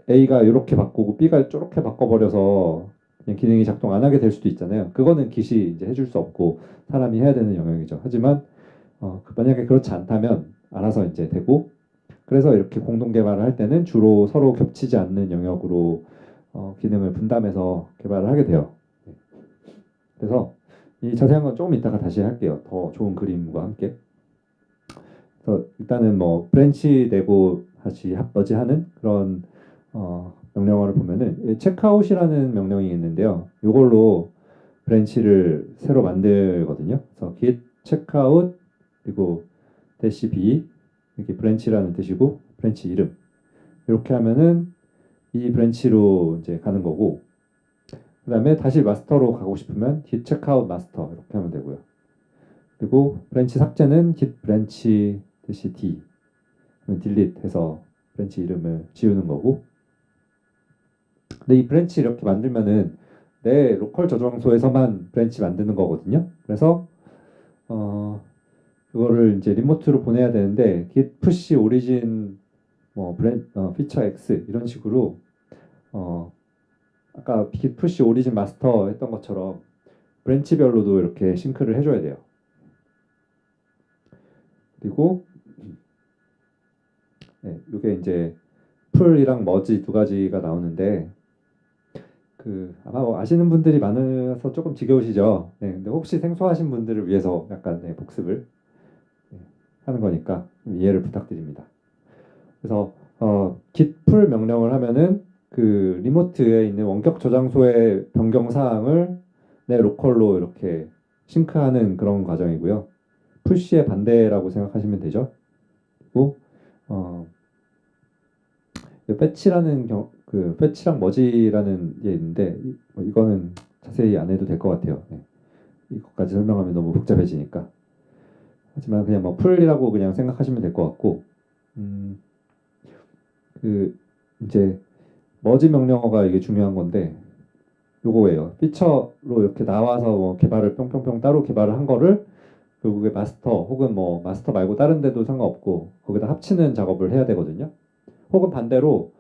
A가 이렇게 바꾸고 B가 저렇게 바꿔버려서 그냥 기능이 작동 안 하게 될 수도 있잖아요. 그거는 Git이 이제 해줄 수 없고 사람이 해야 되는 영역이죠. 하지만 만약에 그렇지 않다면 알아서 이제 되고, 그래서 이렇게 공동 개발을 할 때는 주로 서로 겹치지 않는 영역으로 기능을 분담해서 개발을 하게 돼요. 그래서 이 자세한 건 조금 이따가 다시 할게요. 더 좋은 그림과 함께. 그래서 일단은 뭐 브랜치 내고 다시 머지하는 그런 명령어를 보면은 체크아웃이라는 명령이 있는데요. 이걸로 브랜치를 새로 만들거든요. 그래서 git checkout 그리고 대시 b 이렇게 브랜치라는 뜻이고 브랜치 이름 이렇게 하면은 이 브랜치로 이제 가는 거고, 그 다음에 다시 마스터로 가고 싶으면 git checkout master 이렇게 하면 되고요. 그리고 브랜치 삭제는 git 브랜치 대시 d delete 해서 브랜치 이름을 지우는 거고, 근데 이 브랜치 이렇게 만들면은 내 로컬 저장소에서만 브랜치 만드는 거거든요. 그래서 그거를 이제 리모트로 보내야 되는데 git push origin 뭐 feature x 이런 식으로 아까 git push origin master 했던 것처럼 브랜치별로도 이렇게 싱크를 해줘야 돼요. 그리고 이게 이제 풀이랑 머지 두 가지가 나오는데 아마 뭐 아시는 분들이 많아서 조금 지겨우시죠. 근데 혹시 생소하신 분들을 위해서 약간 복습을 하는 거니까 이해를 부탁드립니다. 그래서 git pull 명령을 하면은 그 리모트에 있는 원격 저장소의 변경 사항을 내 로컬로 이렇게 싱크하는 그런 과정이고요. push의 반대라고 생각하시면 되죠. 그리고 패치라는 패치랑 머지라는 게 있는데 이거는 자세히 안 해도 될 것 같아요. 이것까지 설명하면 너무 복잡해지니까. 하지만 그냥 뭐 풀이라고 그냥 생각하시면 될 것 같고, 이제 머지 명령어가 이게 중요한 건데 요거예요. 피처로 이렇게 나와서 뭐 개발을 뿅뿅뿅 따로 개발을 한 거를 결국에 마스터 혹은 뭐 마스터 말고 다른 데도 상관없고 거기다 합치는 작업을 해야 되거든요. 혹은 반대로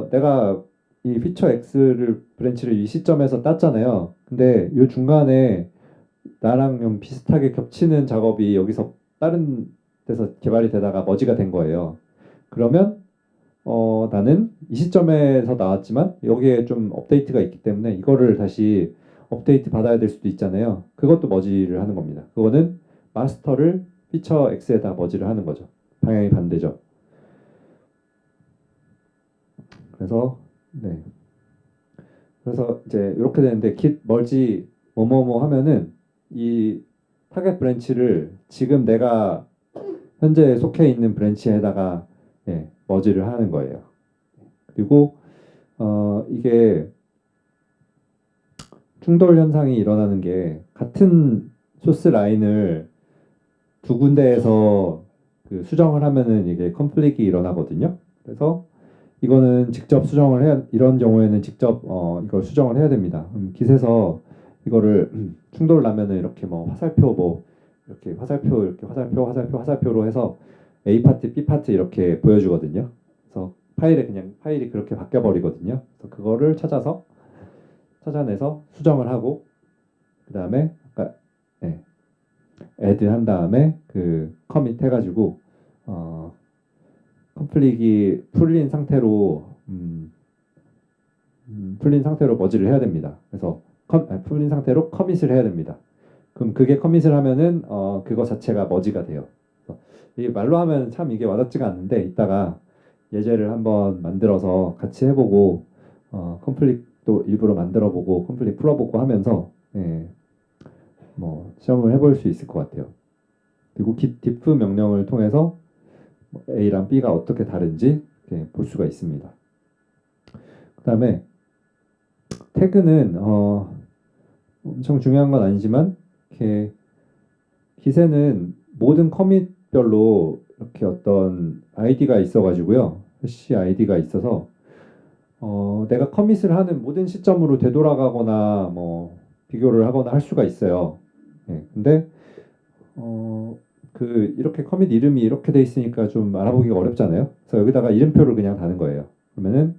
내가 이 피처 X를 브랜치를 이 시점에서 땄잖아요. 근데 이 중간에 나랑 좀 비슷하게 겹치는 작업이 여기서 다른 데서 개발이 되다가 머지가 된 거예요. 그러면 나는 이 시점에서 나왔지만 여기에 좀 업데이트가 있기 때문에 이거를 다시 업데이트 받아야 될 수도 있잖아요. 그것도 머지를 하는 겁니다. 그거는 마스터를 피처 X에다 머지를 하는 거죠. 방향이 반대죠. 그래서 그래서 이제 이렇게 되는데 git 멀지 뭐뭐뭐 하면은 이 타겟 브랜치를 지금 내가 현재 속해 있는 브랜치에다가 머지를 하는 거예요. 그리고 이게 충돌 현상이 일어나는 게 같은 소스 라인을 두 군데에서 수정을 하면은 이게 컨플릭이 일어나거든요. 그래서 이거는 직접 이런 경우에는 직접 이걸 수정을 해야 됩니다. 깃에서 이거를 충돌 나면은 이렇게 뭐 화살표 뭐 이렇게 화살표로 해서 A 파트, B 파트 이렇게 보여주거든요. 그래서 파일이 그렇게 바뀌어 버리거든요. 그래서 그거를 찾아내서 수정을 하고 그 다음에 아까 add 한 다음에 커밋 해가지고 컨플릭이 풀린 상태로 머지를 해야 됩니다. 그래서 풀린 상태로 커밋을 해야 됩니다. 그럼 그게 커밋을 하면은 그거 자체가 머지가 돼요. 이게 말로 하면 참 이게 와닿지가 않는데 이따가 예제를 한번 만들어서 같이 해보고 컨플릭도 일부러 만들어보고 컨플릭 풀어보고 하면서 뭐 시험을 해볼 수 있을 것 같아요. 그리고 git diff 명령을 통해서 A랑 B가 어떻게 다른지 볼 수가 있습니다. 그 다음에 태그는 엄청 중요한 건 아니지만 이렇게 Git에는 모든 커밋별로 이렇게 어떤 아이디가 있어가지고요. 해시 아이디가 있어서 내가 커밋을 하는 모든 시점으로 되돌아가거나 뭐 비교를 하거나 할 수가 있어요. 예, 근데 이렇게 커밋 이름이 이렇게 돼 있으니까 좀 알아보기가 어렵잖아요. 그래서 여기다가 이름표를 그냥 다는 거예요. 그러면은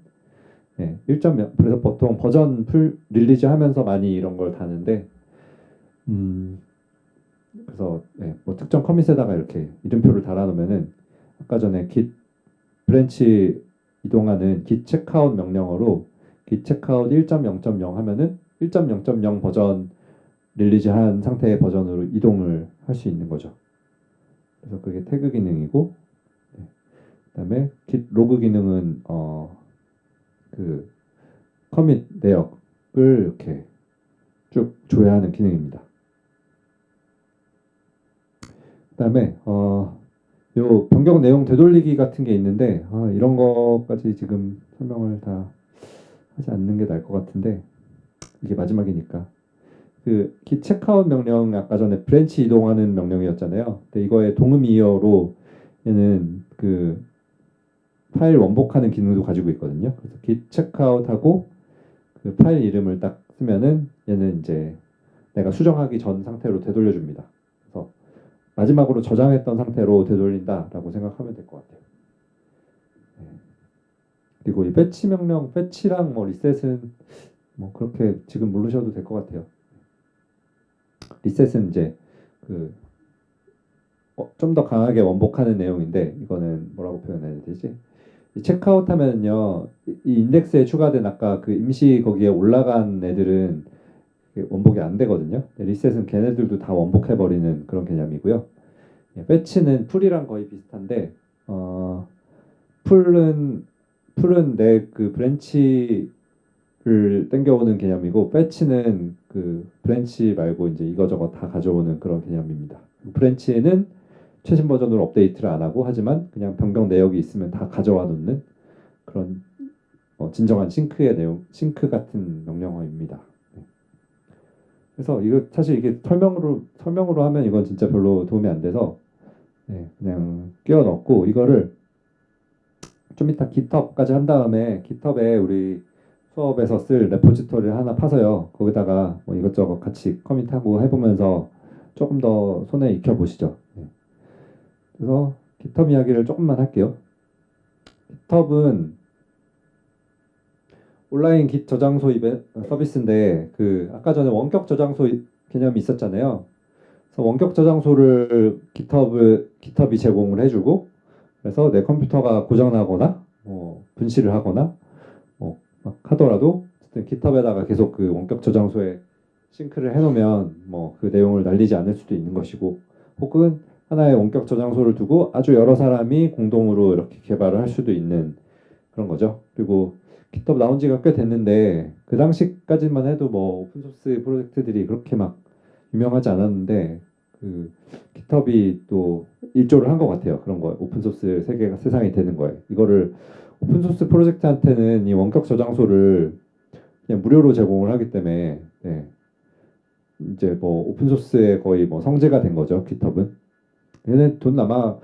1점 그래서 보통 버전 풀 릴리즈 하면서 많이 이런 걸 다는데 그래서 뭐 특정 커밋에다가 이렇게 이름표를 달아놓으면은 아까 전에 git 브랜치 이동하는 git checkout 명령어로 git checkout 1.0.0 하면은 1.0.0 버전 릴리즈한 상태의 버전으로 이동을 할 수 있는 거죠. 그래서 그게 태그 기능이고, 그다음에 git 로그 기능은 그 커밋 내역을 이렇게 쭉 조회하는 기능입니다. 그다음에 요 변경 내용 되돌리기 같은 게 있는데 이런 거까지 지금 설명을 다 하지 않는 게 나을 것 같은데 이게 마지막이니까 그 git checkout 명령 아까 전에 브랜치 이동하는 명령이었잖아요. 근데 이거의 동음이어로 얘는 그 파일 원복하는 기능도 가지고 있거든요. 그래서 git checkout하고 그 파일 이름을 딱 쓰면은 얘는 이제 내가 수정하기 전 상태로 되돌려 줍니다. 그래서 마지막으로 저장했던 상태로 되돌린다라고 생각하면 될 것 같아요. 그리고 이 패치 명령, 패치랑 뭐 리셋은 뭐 그렇게 지금 모르셔도 될 것 같아요. 리셋은 이제 그 좀 더 강하게 원복하는 내용인데 이거는 뭐라고 표현해야 되지? 이 체크아웃 하면요, 이 인덱스에 추가된 아까 그 임시 거기에 올라간 애들은 원복이 안 되거든요. 리셋은 걔네들도 다 원복해버리는 그런 개념이고요. 패치는 풀이랑 거의 비슷한데 풀은 내 그 브랜치를 땡겨오는 개념이고 패치는 그 브랜치 말고 이제 이거저거 다 가져오는 그런 개념입니다. 브랜치에는 최신 버전으로 업데이트를 안 하고 하지만 그냥 변경 내역이 있으면 다 가져와 놓는 그런 진정한 싱크의 내용, 싱크 같은 명령어입니다. 그래서 이거 사실 이게 설명으로 하면 이건 진짜 별로 도움이 안 돼서 그냥 끼워 넣고 이거를 좀 이따 GitHub까지 한 다음에 GitHub에 우리 수업에서 쓸 레포지토리를 하나 파서요. 거기다가 뭐 이것저것 같이 커밋하고 해보면서 조금 더 손에 익혀 보시죠. 그래서 GitHub 이야기를 조금만 할게요. GitHub은 온라인 git 저장소 서비스인데 그 아까 전에 원격 저장소 개념이 있었잖아요. 그래서 원격 저장소를 GitHub이 제공을 해주고 그래서 내 컴퓨터가 고장나거나 분실을 하거나 막 하더라도 어쨌든 GitHub에다가 계속 그 원격 저장소에 싱크를 해놓으면 뭐 그 내용을 날리지 않을 수도 있는 것이고 혹은 하나의 원격 저장소를 두고 아주 여러 사람이 공동으로 이렇게 개발을 할 수도 있는 그런 거죠. 그리고 GitHub 나온 지가 꽤 됐는데 그 당시까지만 해도 뭐 오픈소스 프로젝트들이 그렇게 막 유명하지 않았는데 그 GitHub이 또 일조를 한 것 같아요. 그런 거 오픈소스 세계가 세상이 되는 거예요. 이거를 오픈소스 프로젝트한테는 이 원격 저장소를 그냥 무료로 제공을 하기 때문에 이제 뭐 오픈소스의 거의 뭐 성지가 된 거죠. GitHub은. 얘네 돈 아마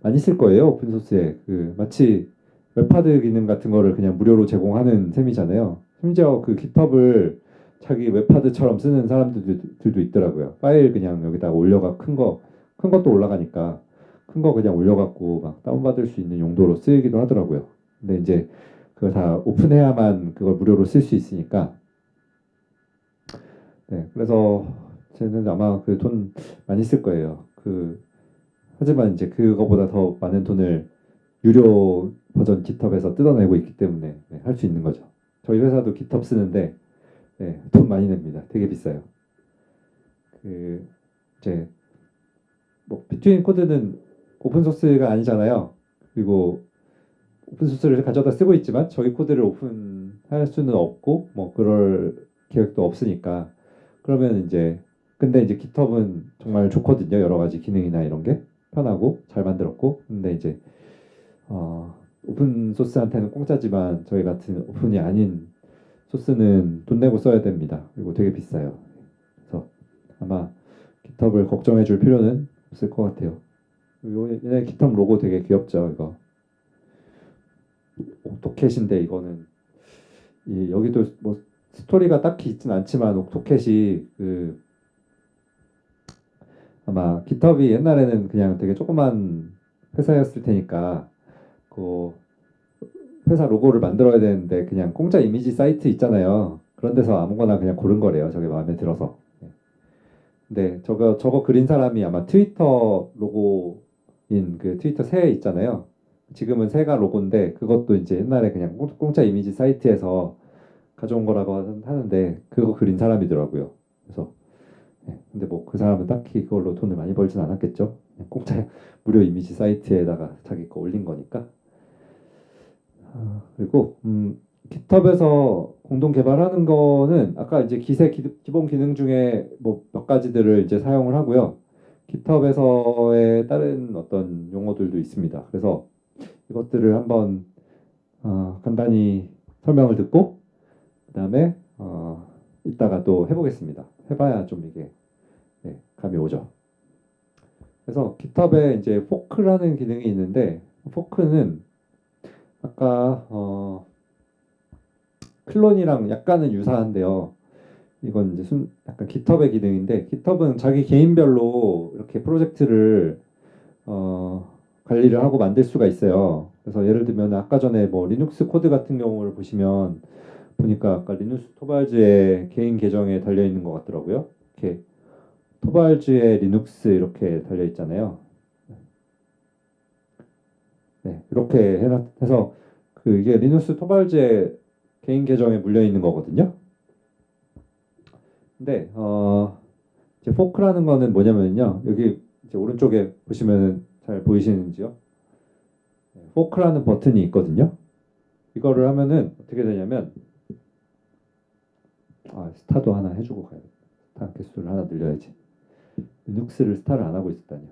많이 쓸 거예요. 오픈소스에 그 마치 웹하드 기능 같은 거를 그냥 무료로 제공하는 셈이잖아요. 심지어 그 GitHub을 자기 웹하드처럼 쓰는 사람들도 있더라고요. 파일 그냥 여기다가 올려가 큰 것도 올라가니까 큰 거 그냥 올려갖고 막 다운받을 수 있는 용도로 쓰이기도 하더라고요. 근데 이제 그거 다 오픈해야만 그걸 무료로 쓸 수 있으니까. 그래서 쟤는 아마 그 돈 많이 쓸 거예요. 하지만 이제 그거보다 더 많은 돈을 유료 버전 GitHub에서 뜯어내고 있기 때문에 할 수 있는 거죠. 저희 회사도 GitHub 쓰는데 돈 많이 냅니다. 되게 비싸요. 이제 뭐 비트윈 코드는 오픈 소스가 아니잖아요. 그리고 오픈 소스를 가져다 쓰고 있지만 저희 코드를 오픈할 수는 없고 뭐 그럴 계획도 없으니까 그러면 이제 근데 이제 GitHub은 정말 좋거든요. 여러 가지 기능이나 이런 게 편하고 잘 만들었고 근데 이제 오픈 소스한테는 공짜지만 저희 같은 오픈이 아닌 소스는 돈 내고 써야 됩니다. 그리고 되게 비싸요. 그래서 아마 GitHub을 걱정해 줄 필요는 없을 것 같아요. 얘네 GitHub 로고 되게 귀엽죠, 이거. 옥토캣인데 이거는 여기도 뭐 스토리가 딱히 있진 않지만 옥토캣이 아마 GitHub이 옛날에는 그냥 되게 조그만 회사였을 테니까 그 회사 로고를 만들어야 되는데 그냥 공짜 이미지 사이트 있잖아요. 그런 데서 아무거나 그냥 고른 거래요. 저게 마음에 들어서. 근데 저거 그린 사람이 아마 트위터 로고인 그 트위터 새 있잖아요. 지금은 새가 로고인데 그것도 이제 옛날에 그냥 공짜 이미지 사이트에서 가져온 거라고 하는데 그거 그린 사람이더라고요. 그래서 근데 뭐 그 사람은 딱히 그걸로 돈을 많이 벌진 않았겠죠. 그냥 공짜 무료 이미지 사이트에다가 자기 거 올린 거니까. 그리고 GitHub에서 공동 개발하는 거는 아까 이제 기본 기능 중에 뭐 몇 가지들을 이제 사용을 하고요. GitHub에서의 다른 어떤 용어들도 있습니다. 그래서 이것들을 한번 간단히 설명을 듣고 그다음에 이따가 또 해보겠습니다. 해봐야 좀 이게 감이 오죠. 그래서 GitHub에 이제 포크라는 기능이 있는데 포크는 아까 클론이랑 약간은 유사한데요. 이건 이제 약간 GitHub의 기능인데 GitHub은 자기 개인별로 이렇게 프로젝트를 관리를 하고 만들 수가 있어요. 그래서 예를 들면 아까 전에 뭐 리눅스 코드 같은 경우를 보시면 보니까 아까 리눅스 토발즈의 개인 계정에 달려 있는 것 같더라고요. 이렇게 토발즈의 리눅스 이렇게 달려 있잖아요. 네, 이렇게 해서 이게 리눅스 토발즈의 개인 계정에 물려 있는 거거든요. 근데 이제 포크라는 거는 뭐냐면요. 여기 이제 오른쪽에 보시면은 잘 보이시는지요? 포크라는 버튼이 있거든요. 이거를 하면은 어떻게 되냐면 스타도 하나 해주고 가야겠다. 스타 개수를 하나 늘려야지. 리눅스를 스타를 안 하고 있었다니요.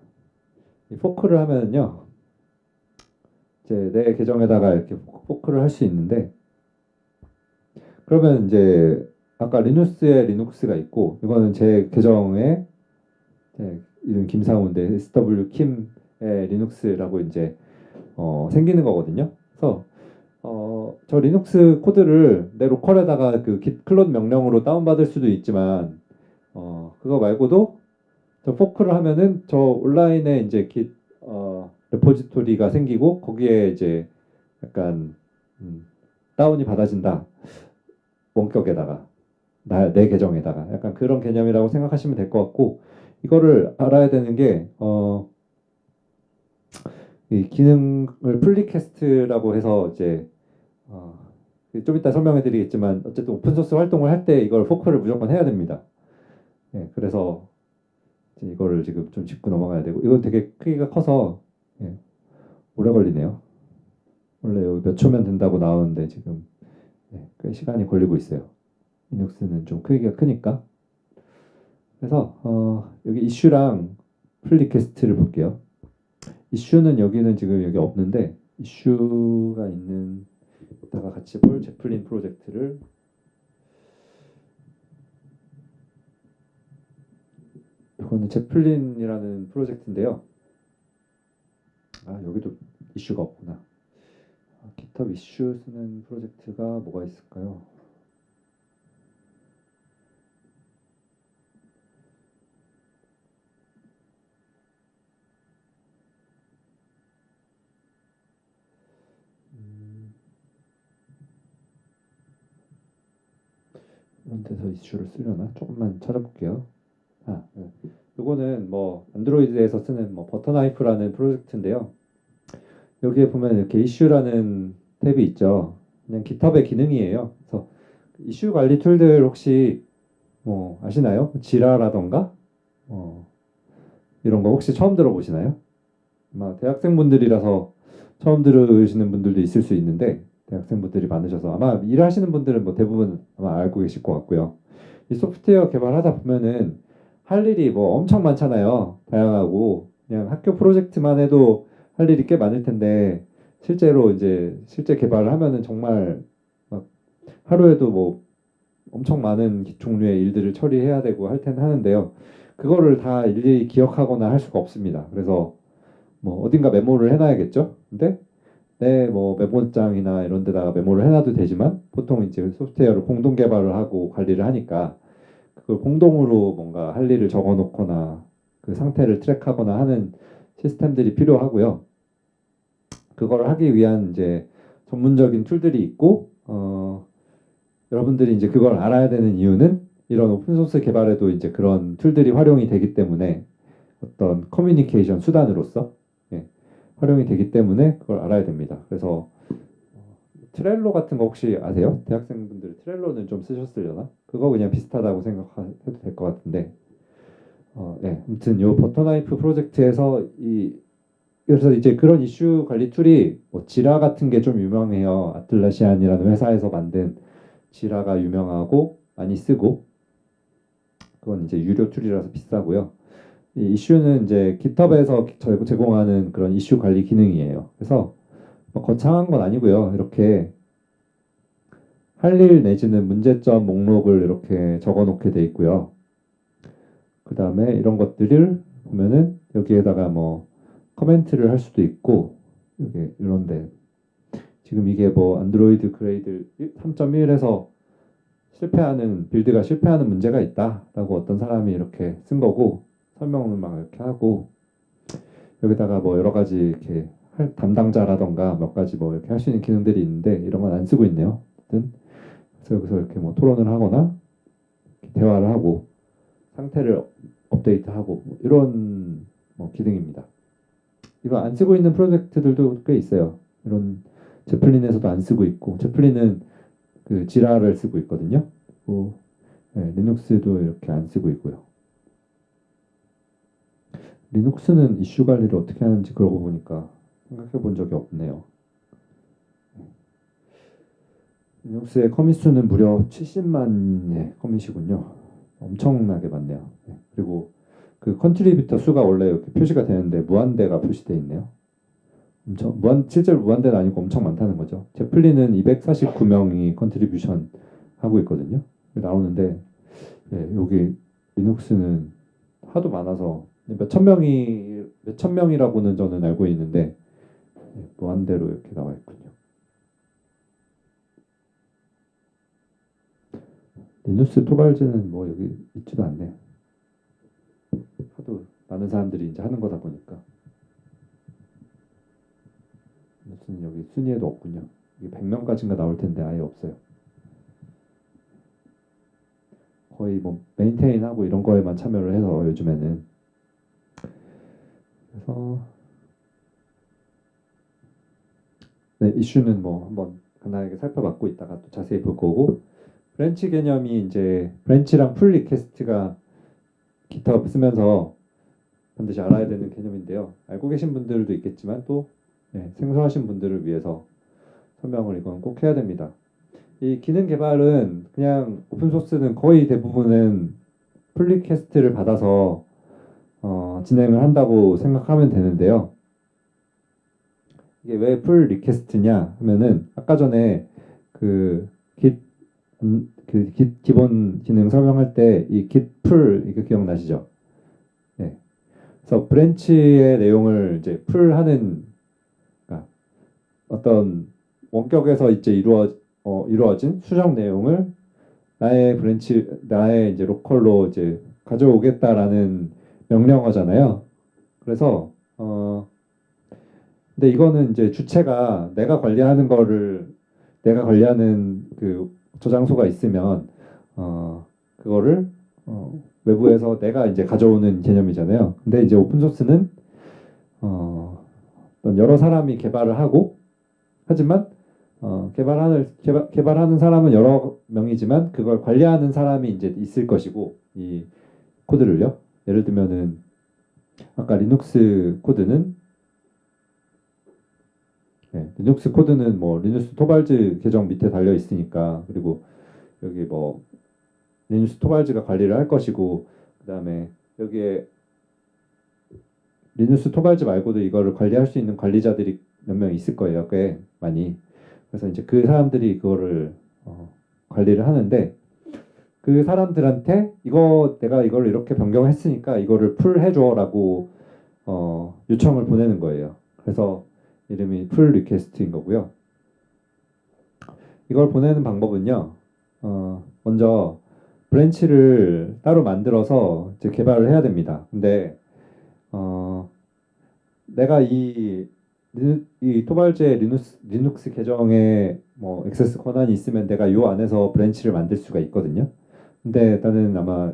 이 포크를 하면은요. 이제 내 계정에다가 이렇게 포크를 할 수 있는데 그러면 이제 아까 리눅스에 리눅스가 있고 이거는 제 계정에 이름 김상우인데 SW 킴의 리눅스라고 이제 생기는 거거든요. 그래서 저 리눅스 코드를 내 로컬에다가 그 git 클론 명령으로 다운받을 수도 있지만 그거 말고도 저 포크를 하면은 저 온라인에 이제 git 레포지토리가 생기고 거기에 이제 약간 다운이 받아진다. 원격에다가 내 계정에다가 약간 그런 개념이라고 생각하시면 될 것 같고 이거를 알아야 되는 게 이 기능을 플리캐스트라고 해서 이제 좀 이따 설명해 드리겠지만 어쨌든 오픈소스 활동을 할 때 이걸 포크를 무조건 해야 됩니다. 그래서 이거를 지금 좀 짚고 넘어가야 되고 이건 되게 크기가 커서 오래 걸리네요. 원래 여기 몇 초면 된다고 나오는데 지금 꽤 시간이 걸리고 있어요. 리눅스는 좀 크기가 크니까. 그래서 여기 이슈랑 플리캐스트를 볼게요. 이슈는 여기는 지금 여기 없는데 이슈가 있는 다가 같이 볼 제플린 프로젝트를 이거는 제플린이라는 프로젝트인데요. 여기도 이슈가 없구나. GitHub 이슈 쓰는 프로젝트가 뭐가 있을까요? 이런 데서 이슈를 쓰려나? 조금만 찾아볼게요. 이거는 뭐 안드로이드에서 쓰는 뭐 버터나이프라는 프로젝트인데요. 여기에 보면 이렇게 이슈라는 탭이 있죠. 그냥 GitHub의 기능이에요. 그래서 이슈 관리 툴들 혹시 뭐 아시나요? 지라라던가 이런 거 혹시 처음 들어보시나요? 아마 대학생분들이라서 처음 들으시는 분들도 있을 수 있는데 대학생분들이 많으셔서 아마 일하시는 분들은 뭐 대부분 아마 알고 계실 것 같고요. 이 소프트웨어 개발하다 보면은 할 일이 뭐 엄청 많잖아요. 다양하고 그냥 학교 프로젝트만 해도 할 일이 꽤 많을 텐데 실제로 이제 실제 개발을 하면은 정말 막 하루에도 뭐 엄청 많은 종류의 일들을 처리해야 되고 할 텐데 하는데요. 그거를 다 일일이 기억하거나 할 수가 없습니다. 그래서 뭐 어딘가 메모를 해놔야겠죠. 근데 내 뭐 메모장이나 이런 데다가 메모를 해놔도 되지만 보통 이제 소프트웨어를 공동 개발을 하고 관리를 하니까 그걸 공동으로 뭔가 할 일을 적어 놓거나 그 상태를 트랙하거나 하는 시스템들이 필요하고요. 그걸 하기 위한 이제 전문적인 툴들이 있고 여러분들이 이제 그걸 알아야 되는 이유는 이런 오픈소스 개발에도 이제 그런 툴들이 활용이 되기 때문에 어떤 커뮤니케이션 수단으로서 예, 활용이 되기 때문에 그걸 알아야 됩니다. 그래서 트렐로 같은 거 혹시 아세요? 대학생분들 트렐로는 좀 쓰셨으려나? 그거 그냥 비슷하다고 생각해도 될 것 같은데 네, 아무튼 요 버터나이프 프로젝트에서 그래서 이제 그런 이슈 관리 툴이 뭐 지라 같은 게 좀 유명해요. 아틀라시안이라는 회사에서 만든 지라가 유명하고 많이 쓰고 그건 이제 유료 툴이라서 비싸고요. 이 이슈는 이제 GitHub에서 제공하는 그런 이슈 관리 기능이에요. 그래서 뭐 거창한 건 아니고요. 이렇게 할 일 내지는 문제점 목록을 이렇게 적어 놓게 돼 있고요. 그 다음에 이런 것들을 보면은 여기에다가 뭐 커멘트를 할 수도 있고 여기 이런데 지금 이게 뭐 안드로이드 그레이드 3.1에서 실패하는 빌드가 실패하는 문제가 있다라고 어떤 사람이 이렇게 쓴 거고 설명을 막 이렇게 하고 여기다가 뭐 여러 가지 이렇게 담당자라던가 몇 가지 뭐 이렇게 할 수 있는 기능들이 있는데 이런 건 안 쓰고 있네요. 어쨌든 그래서 여기서 이렇게 뭐 토론을 하거나 대화를 하고 상태를 업데이트하고 뭐 이런 뭐 기능입니다. 이거 안 쓰고 있는 프로젝트들도 꽤 있어요. 이런 제플린에서도 안 쓰고 있고 제플린은 그 지라를 쓰고 있거든요. 그리고 네, 리눅스도 이렇게 안 쓰고 있고요. 리눅스는 이슈 관리를 어떻게 하는지 그러고 보니까 생각해 본 적이 없네요. 리눅스의 커밋 수는 무려 70만의 커밋이군요. 엄청나게 많네요. 네, 그리고 그 컨트리뷰터 수가 원래 이렇게 표시가 되는데 무한대가 표시되어 있네요. 실제로 무한대는 아니고 엄청 많다는 거죠. 제플린은 249명이 컨트리뷰션 하고 있거든요. 나오는데 여기 리눅스는 하도 많아서 몇천 명이라고는 저는 알고 있는데 무한대로 이렇게 나와 있군요. 리눅스 토발즈는 뭐 여기 있지도 않네. 하도 많은 사람들이 이제 하는 거다 보니까 리눅스는 여기 순위에도 없군요. 이게 100명까지인가 나올 텐데 아예 없어요. 거의 뭐 메인테인하고 이런 거에만 참여를 해서 요즘에는 그래서 네, 이슈는 뭐 한번 간단하게 살펴봤고 이따가 또 자세히 볼 거고 브랜치 개념이 이제 브랜치랑 풀 리퀘스트가 GitHub 쓰면서 반드시 알아야 되는 개념인데요. 알고 계신 분들도 있겠지만 또 생소하신 분들을 위해서 설명을 이건 꼭 해야 됩니다. 이 기능 개발은 그냥 오픈소스는 거의 대부분은 풀 리퀘스트를 받아서 진행을 한다고 생각하면 되는데요. 이게 왜 풀 리퀘스트냐 하면은 아까 전에 그 git 기본 기능 설명할 때 이 git 풀 이거 기억나시죠? 네. 그래서 브랜치의 내용을 이제 풀하는 그러니까 어떤 원격에서 이제 이루어진 수정 내용을 나의 이제 로컬로 이제 가져오겠다라는 명령어잖아요. 그래서 근데 이거는 이제 주체가 내가 관리하는 그 저장소가 있으면 그거를 외부에서 내가 이제 가져오는 개념이잖아요. 근데 이제 오픈 소스는 어떤 여러 사람이 개발을 하고 하지만 개발하는 사람은 여러 명이지만 그걸 관리하는 사람이 이제 있을 것이고 이 코드를요. 예를 들면은 아까 리눅스 코드는 리눅스 코드는 뭐 리눅스 토발즈 계정 밑에 달려 있으니까 그리고 여기 뭐 리눅스 토발즈가 관리를 할 것이고 그다음에 여기에 리눅스 토발즈 말고도 이거를 관리할 수 있는 관리자들이 몇 명 있을 거예요. 꽤 많이. 그래서 이제 그 사람들이 그거를 관리를 하는데 그 사람들한테 이거 내가 이걸 이렇게 변경했으니까 이거를 풀 해줘라고 요청을 보내는 거예요. 그래서 이름이 풀 리퀘스트인 거고요. 이걸 보내는 방법은요. 먼저 브랜치를 따로 만들어서 이제 개발을 해야 됩니다. 근데 내가 이 토발제 리눅스 계정에 뭐 액세스 권한이 있으면 내가 요 안에서 브랜치를 만들 수가 있거든요. 근데 나는 아마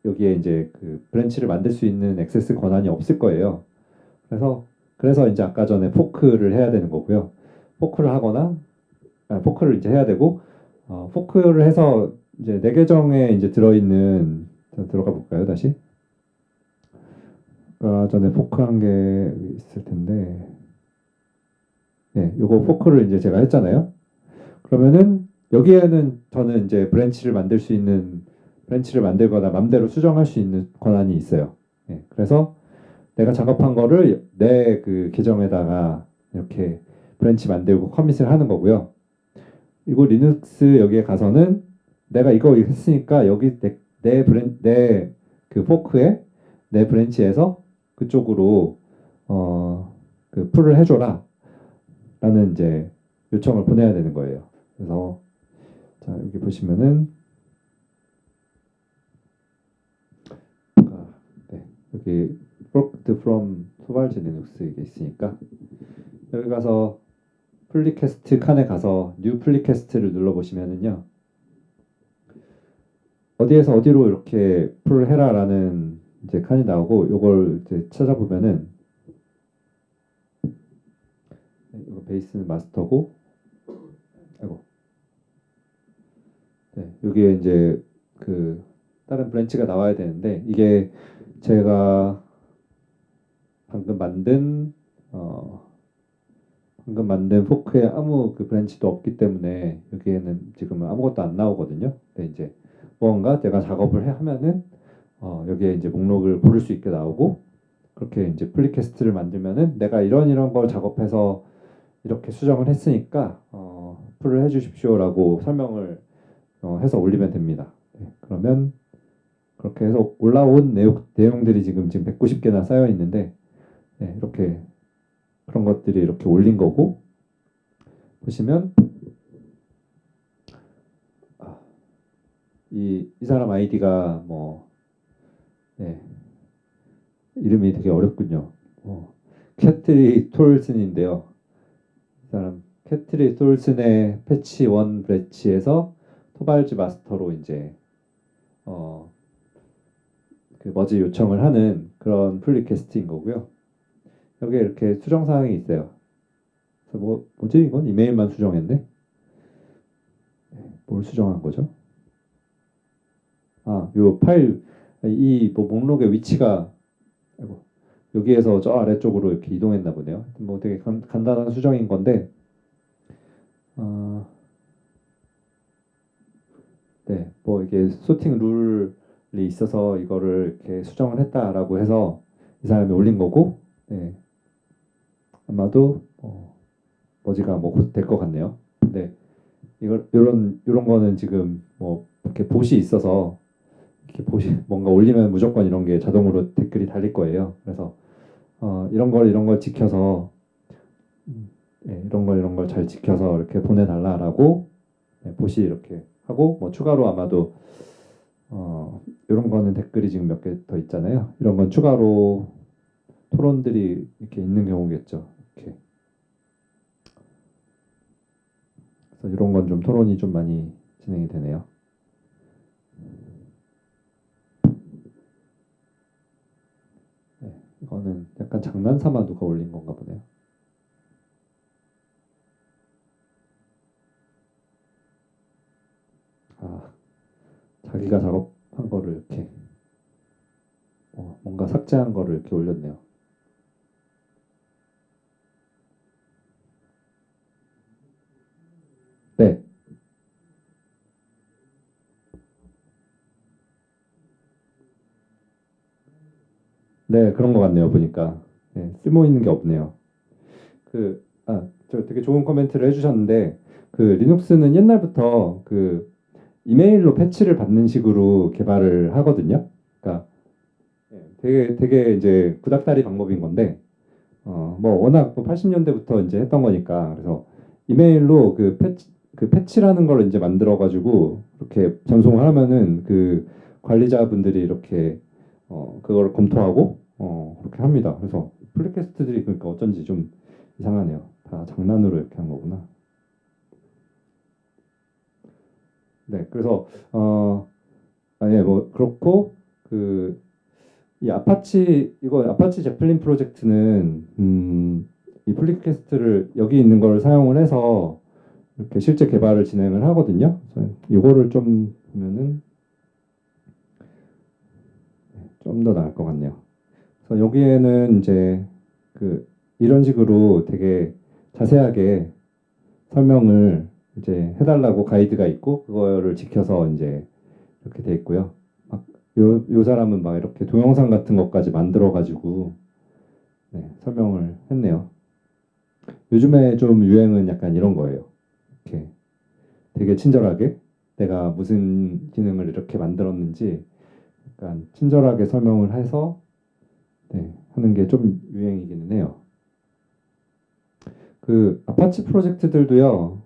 여기에 이제 그 브랜치를 만들 수 있는 액세스 권한이 없을 거예요. 그래서 이제 아까 전에 포크를 해야 되는 거고요. 포크를 하거나 포크를 이제 해야 되고 포크를 해서 이제 내 계정에 이제 들어있는 들어가 볼까요 다시? 아까 전에 포크한 게 있을 텐데 요거 포크를 이제 제가 했잖아요. 그러면은 여기에는 저는 이제 브랜치를 만들거나 맘대로 수정할 수 있는 권한이 있어요. 그래서 내가 작업한 거를 내 그 계정에다가 이렇게 브랜치 만들고 커밋을 하는 거고요. 이거 리눅스 여기에 가서는 내가 이거 했으니까 여기 내 그 포크에 내 브랜치에서 그쪽으로 그 풀을 해줘라 라는 이제 요청을 보내야 되는 거예요. 그래서 자 여기 보시면은 여기 forked from 토발즈 리눅스 이게 있으니까 여기 가서 플리캐스트 칸에 가서 뉴 플리캐스트를 눌러보시면은요 어디에서 어디로 이렇게 풀을 해라라는 이제 칸이 나오고 요걸 이제 찾아보면은 이거 베이스는 마스터고 아이고 여기에 이제 그 다른 브랜치가 나와야 되는데 이게 제가 방금 만든 포크에 아무 그 브랜치도 없기 때문에 여기에는 지금은 아무것도 안 나오거든요. 근데 이제 뭔가 내가 작업을 하면은 여기에 이제 목록을 고를 수 있게 나오고 그렇게 이제 플리캐스트를 만들면은 내가 이런 걸 작업해서 이렇게 수정을 했으니까 풀을 해주십시오라고 설명을 해서 올리면 됩니다. 그러면 그렇게 해서 올라온 내용들이 지금 190개나 쌓여 있는데 이렇게 그런 것들이 이렇게 올린 거고 보시면 이 사람 아이디가 뭐 이름이 되게 어렵군요. 캐트리 톨슨인데요. 이 사람 캐트리 톨슨의 패치 1 브래치에서 토발즈 마스터로 이제 그 머지 요청을 하는 그런 풀 리퀘스트인 거고요. 여기에 이렇게 수정 사항이 있어요. 그래서 뭐지 이건 이메일만 수정했네. 뭘 수정한 거죠? 요 파일 이 뭐 목록의 위치가 여기에서 저 아래쪽으로 이렇게 이동했나 보네요. 뭐 되게 간단한 수정인 건데 뭐 이게 소팅 룰이 있어서 이거를 이렇게 수정을 했다라고 해서 이 사람이 올린 거고 아마도 머지가 뭐 곧 될 것 같네요. 근데 이런 거는 지금 뭐 이렇게 봇이 있어서 이렇게 봇이 뭔가 올리면 무조건 이런 게 자동으로 댓글이 달릴 거예요. 그래서 이런 걸 지켜서 이런 걸 잘 지켜서 이렇게 보내달라라고 봇이 이렇게 하고 뭐 추가로 아마도 이런 거는 댓글이 지금 몇 개 더 있잖아요. 이런 건 추가로 토론들이 이렇게 있는 경우겠죠. 이렇게. 그래서 이런 건 좀 토론이 좀 많이 진행이 되네요. 이거는 약간 장난삼아 누가 올린 건가 보네요. 자기가 작업한 거를 이렇게 뭔가 삭제한 거를 이렇게 올렸네요. 네. 네, 그런 것 같네요. 보니까 쓸모 있는 게 없네요. 저 되게 좋은 코멘트를 해주셨는데 그 리눅스는 옛날부터 그 이메일로 패치를 받는 식으로 개발을 하거든요. 그러니까 되게 이제 구닥다리 방법인 건데 뭐 워낙 뭐 80년대부터 이제 했던 거니까 그래서 이메일로 그 패치라는 걸 이제 만들어 가지고 이렇게 전송을 하면은 그 관리자분들이 이렇게 그걸 검토하고 그렇게 합니다. 그래서 플리캐스트들이 그러니까 어쩐지 좀 이상하네요. 다 장난으로 이렇게 한 거구나. 네, 그래서 뭐 그렇고 그 이 아파치 이거 아파치 제플린 프로젝트는 이 플리캐스트를 여기 있는 걸 사용을 해서 이렇게 실제 개발을 진행을 하거든요. 그래서 이거를 좀 보면은 좀 더 나을 것 같네요. 그래서 여기에는 이제 그 이런 식으로 되게 자세하게 설명을 이제 해달라고 가이드가 있고 그거를 지켜서 이제 이렇게 돼 있고요. 요 사람은 막 이렇게 동영상 같은 것까지 만들어 가지고 설명을 했네요. 요즘에 좀 유행은 약간 이런 거예요. 이렇게 되게 친절하게 내가 무슨 기능을 이렇게 만들었는지 약간 친절하게 설명을 해서 하는 게 좀 유행이기는 해요. 그 아파치 프로젝트들도요.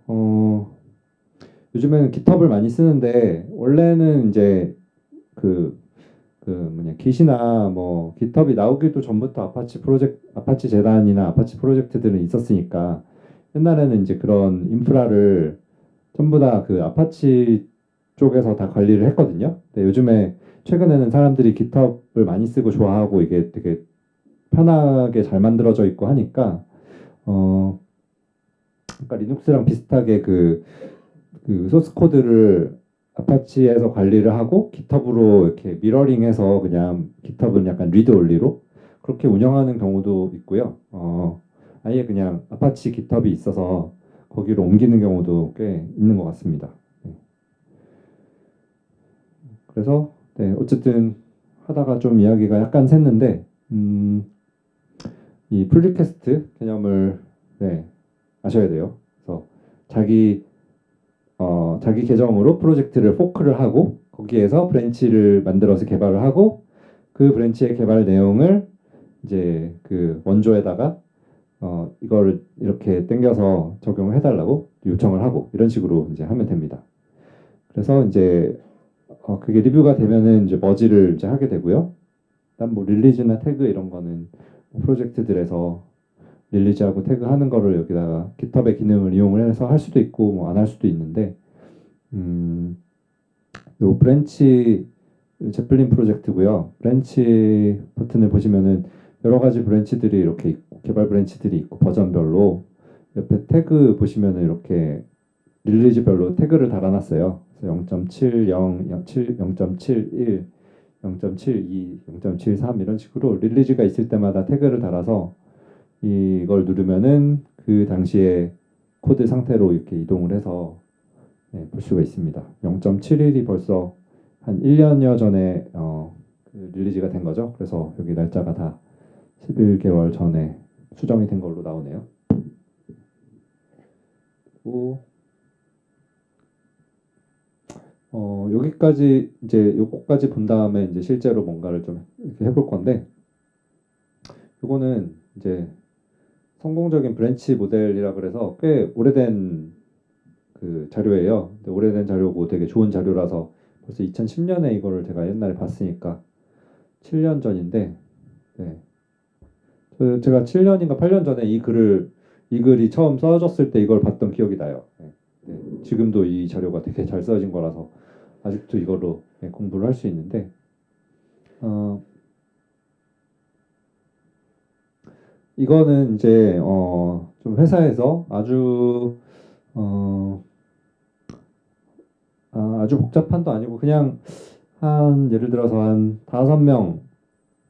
요즘에는 깃허브를 많이 쓰는데 원래는 이제 깃이나 뭐 깃허브이 나오기도 전부터 아파치 재단이나 아파치 프로젝트들은 있었으니까 옛날에는 이제 그런 인프라를 전부 다 그 아파치 쪽에서 다 관리를 했거든요. 근데 요즘에 최근에는 사람들이 깃허브를 많이 쓰고 좋아하고 이게 되게 편하게 잘 만들어져 있고 하니까 그러니까 리눅스랑 비슷하게 그 소스 코드를 아파치에서 관리를 하고 깃허브로 이렇게 미러링해서 그냥 깃허브는 약간 리드 온리로 그렇게 운영하는 경우도 있고요. 아예 그냥 아파치 깃허브이 있어서 거기로 옮기는 경우도 꽤 있는 것 같습니다. 그래서 어쨌든 하다가 좀 이야기가 약간 샜는데 이 풀리캐스트 개념을 아셔야 돼요. 그래서 자기 계정으로 프로젝트를 포크를 하고 거기에서 브랜치를 만들어서 개발을 하고 그 브랜치의 개발 내용을 이제 그 원조에다가 이걸 이렇게 땡겨서 적용을 해달라고 요청을 하고 이런 식으로 이제 하면 됩니다. 그래서 이제 그게 리뷰가 되면은 이제 머지를 이제 하게 되고요. 일단 뭐 릴리즈나 태그 이런 거는 프로젝트들에서 릴리즈하고 태그하는 거를 여기다가 깃허브의 기능을 이용을 해서 할 수도 있고 뭐 안 할 수도 있는데 요 브랜치 제플린 프로젝트고요. 브랜치 버튼을 보시면은 여러 가지 브랜치들이 이렇게 있고 개발 브랜치들이 있고 버전별로 옆에 태그 보시면은 이렇게 릴리즈별로 태그를 달아놨어요. 그래서 0.70, 0.71, 0.72, 0.73 이런 식으로 릴리즈가 있을 때마다 태그를 달아서 이걸 누르면은 그 당시에 코드 상태로 이렇게 이동을 해서 볼 수가 있습니다. 0.71이 벌써 한 1년여 전에 그 릴리즈가 된 거죠. 그래서 여기 날짜가 다 11개월 전에 수정이 된 걸로 나오네요. 그리고 여기까지 이제 요거까지 본 다음에 이제 실제로 뭔가를 좀 이렇게 해볼 건데 요거는 이제 성공적인 브랜치 모델이라 그래서 꽤 오래된 그 자료예요. 근데 오래된 자료고 되게 좋은 자료라서 벌써 2010년에 이거를 제가 옛날에 봤으니까 7년 전인데 제가 7년인가 8년 전에 이 글이 처음 써졌을 때 이걸 봤던 기억이 나요. 지금도 이 자료가 되게 잘 써진 거라서 아직도 이걸로 공부를 할 수 있는데 이거는 이제 좀 회사에서 아주 복잡한도 아니고 그냥 한 예를 들어서 한 5명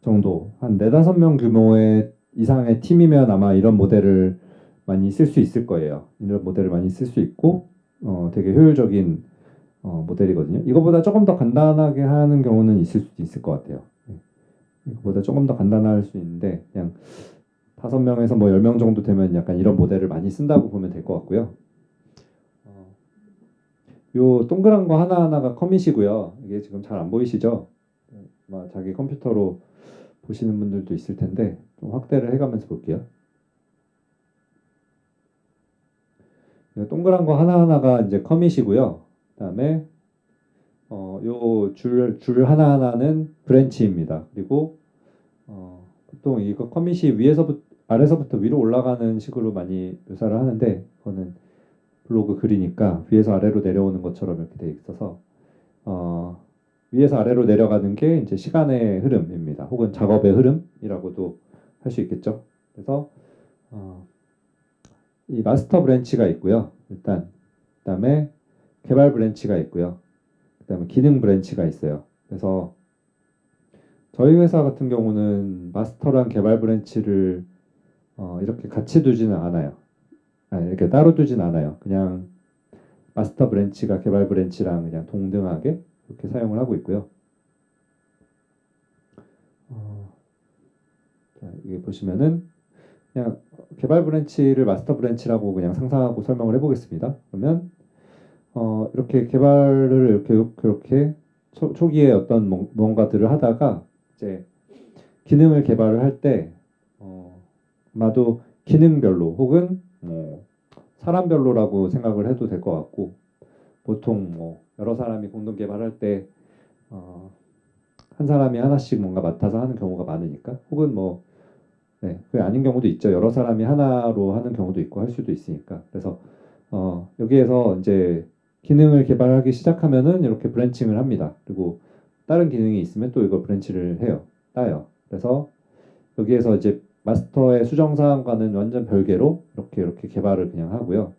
정도 한 4~5명 규모의 이상의 팀이면 아마 이런 모델을 많이 쓸 수 있을 거예요. 이런 모델을 많이 쓸 수 있고 되게 효율적인 모델이거든요. 이거보다 조금 더 간단하게 하는 경우는 있을 수도 있을 것 같아요. 이거보다 조금 더 간단할 수 있는데 그냥 5명에서 뭐 10명 정도 되면 약간 이런 모델을 많이 쓴다고 보면 될 것 같고요. 요 동그란 거 하나하나가 커밋이고요. 이게 지금 잘 안 보이시죠? 자기 컴퓨터로 보시는 분들도 있을 텐데 좀 확대를 해가면서 볼게요. 동그란 거 하나하나가 이제 커밋이고요. 그다음에 요 줄 하나하나는 브랜치입니다. 그리고 보통 이거 커밋이 위에서부터 아래서부터 위로 올라가는 식으로 많이 묘사를 하는데 그거는 블로그 글이니까 위에서 아래로 내려오는 것처럼 이렇게 돼 있어서 위에서 아래로 내려가는 게 이제 시간의 흐름입니다. 혹은 작업의 흐름이라고도 할 수 있겠죠. 그래서 이 마스터 브랜치가 있고요. 일단 그다음에 개발 브랜치가 있고요. 그다음에 기능 브랜치가 있어요. 그래서 저희 회사 같은 경우는 마스터랑 개발 브랜치를 이렇게 같이 두지는 않아요. 이렇게 따로 두진 않아요. 그냥 마스터 브랜치가 개발 브랜치랑 그냥 동등하게 이렇게 사용을 하고 있고요. 자, 여기 보시면은 그냥 개발 브랜치를 마스터 브랜치라고 그냥 상상하고 설명을 해보겠습니다. 그러면 이렇게 개발을 이렇게 초기에 어떤 뭔가들을 하다가 이제 기능을 개발을 할 때 아마도 기능별로 혹은 뭐 사람별로라고 생각을 해도 될 것 같고 보통 뭐 여러 사람이 공동 개발할 때 한 사람이 하나씩 뭔가 맡아서 하는 경우가 많으니까 혹은 뭐 그게 아닌 경우도 있죠. 여러 사람이 하나로 하는 경우도 있고 할 수도 있으니까. 그래서 여기에서 이제 기능을 개발하기 시작하면은 이렇게 브랜칭을 합니다. 그리고 다른 기능이 있으면 또 이걸 브랜치를 해요. 따요. 그래서 여기에서 이제 마스터의 수정 사항과는 완전 별개로 이렇게 개발을 그냥 하고요.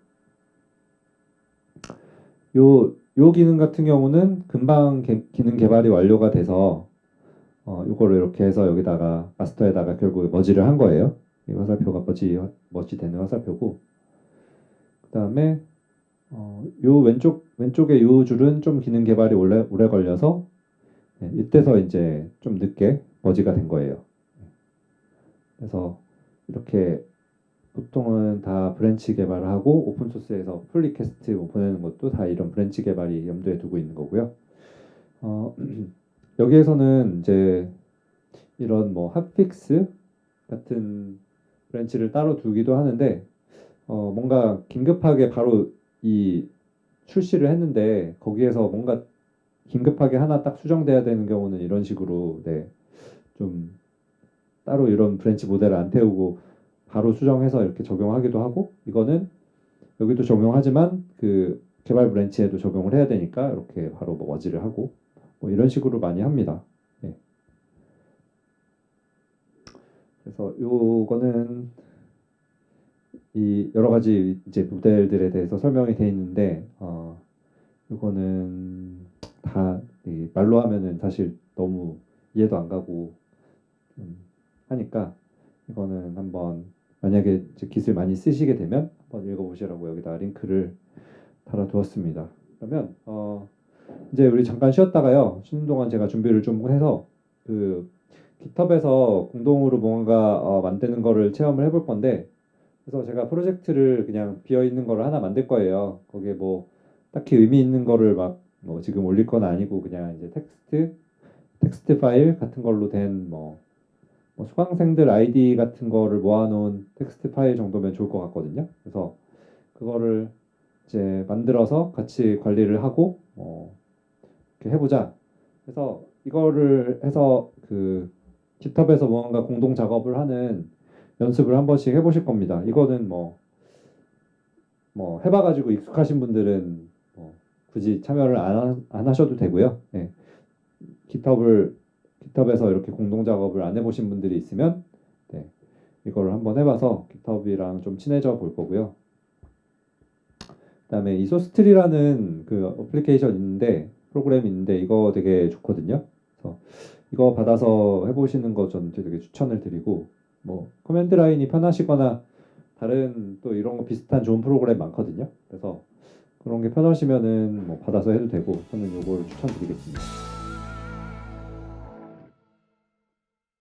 요 기능 같은 경우는 금방 기능 개발이 완료가 돼서 요거를 이렇게 해서 여기다가 마스터에다가 결국 머지를 한 거예요. 이 화살표가 머지 되는 화살표고 그다음에 요 왼쪽에 요 줄은 좀 기능 개발이 오래 걸려서 이때서 이제 좀 늦게 머지가 된 거예요. 그래서 이렇게 보통은 다 브랜치 개발을 하고 오픈소스에서 풀리퀘스트 보내는 것도 다 이런 브랜치 개발이 염두에 두고 있는 거고요. 여기에서는 이제 이런 뭐 핫픽스 같은 브랜치를 따로 두기도 하는데 뭔가 긴급하게 바로 이 출시를 했는데 거기에서 뭔가 긴급하게 하나 딱 수정돼야 되는 경우는 이런 식으로 좀 따로 이런 브랜치 모델을 안 태우고 바로 수정해서 이렇게 적용하기도 하고 이거는 여기도 적용하지만 그 개발 브랜치에도 적용을 해야 되니까 이렇게 바로 뭐 머지를 하고 뭐 이런 식으로 많이 합니다. 네. 그래서 요거는 이 여러 가지 이제 모델들에 대해서 설명이 돼 있는데 요거는 다 말로 하면은 사실 너무 이해도 안 가고 하니까 이거는 한번 만약에 이제 깃을 많이 쓰시게 되면 한번 읽어보시라고 여기다 링크를 달아두었습니다. 그러면 이제 우리 잠깐 쉬었다가요. 쉬는 동안 제가 준비를 좀 해서 그 깃허브에서 공동으로 뭔가 만드는 거를 체험을 해볼 건데 그래서 제가 프로젝트를 그냥 비어 있는 거를 하나 만들 거예요. 거기에 뭐 딱히 의미 있는 거를 막 뭐 지금 올릴 건 아니고 그냥 이제 텍스트 파일 같은 걸로 된 뭐 수강생들 아이디 같은 거를 모아놓은 텍스트 파일 정도면 좋을 것 같거든요. 그래서 그거를 이제 만들어서 같이 관리를 하고 이렇게 해보자. 그래서 이거를 해서 그 깃허브에서 뭔가 공동 작업을 하는 연습을 한 번씩 해보실 겁니다. 이거는 뭐 해봐가지고 익숙하신 분들은 뭐 굳이 참여를 안 하셔도 되고요. 네. 깃허브에서 이렇게 공동 작업을 안 해보신 분들이 있으면 이거를 한번 해봐서 깃허브랑 좀 친해져 볼 거고요. 그다음에 이소스트리라는 그 어플리케이션 있는데 프로그램이 있는데 이거 되게 좋거든요. 그래서 이거 받아서 해보시는 거 저는 되게 추천을 드리고 뭐 커맨드 라인이 편하시거나 다른 또 이런 거 비슷한 좋은 프로그램 많거든요. 그래서 그런 게 편하시면은 뭐 받아서 해도 되고 저는 이걸 추천드리겠습니다.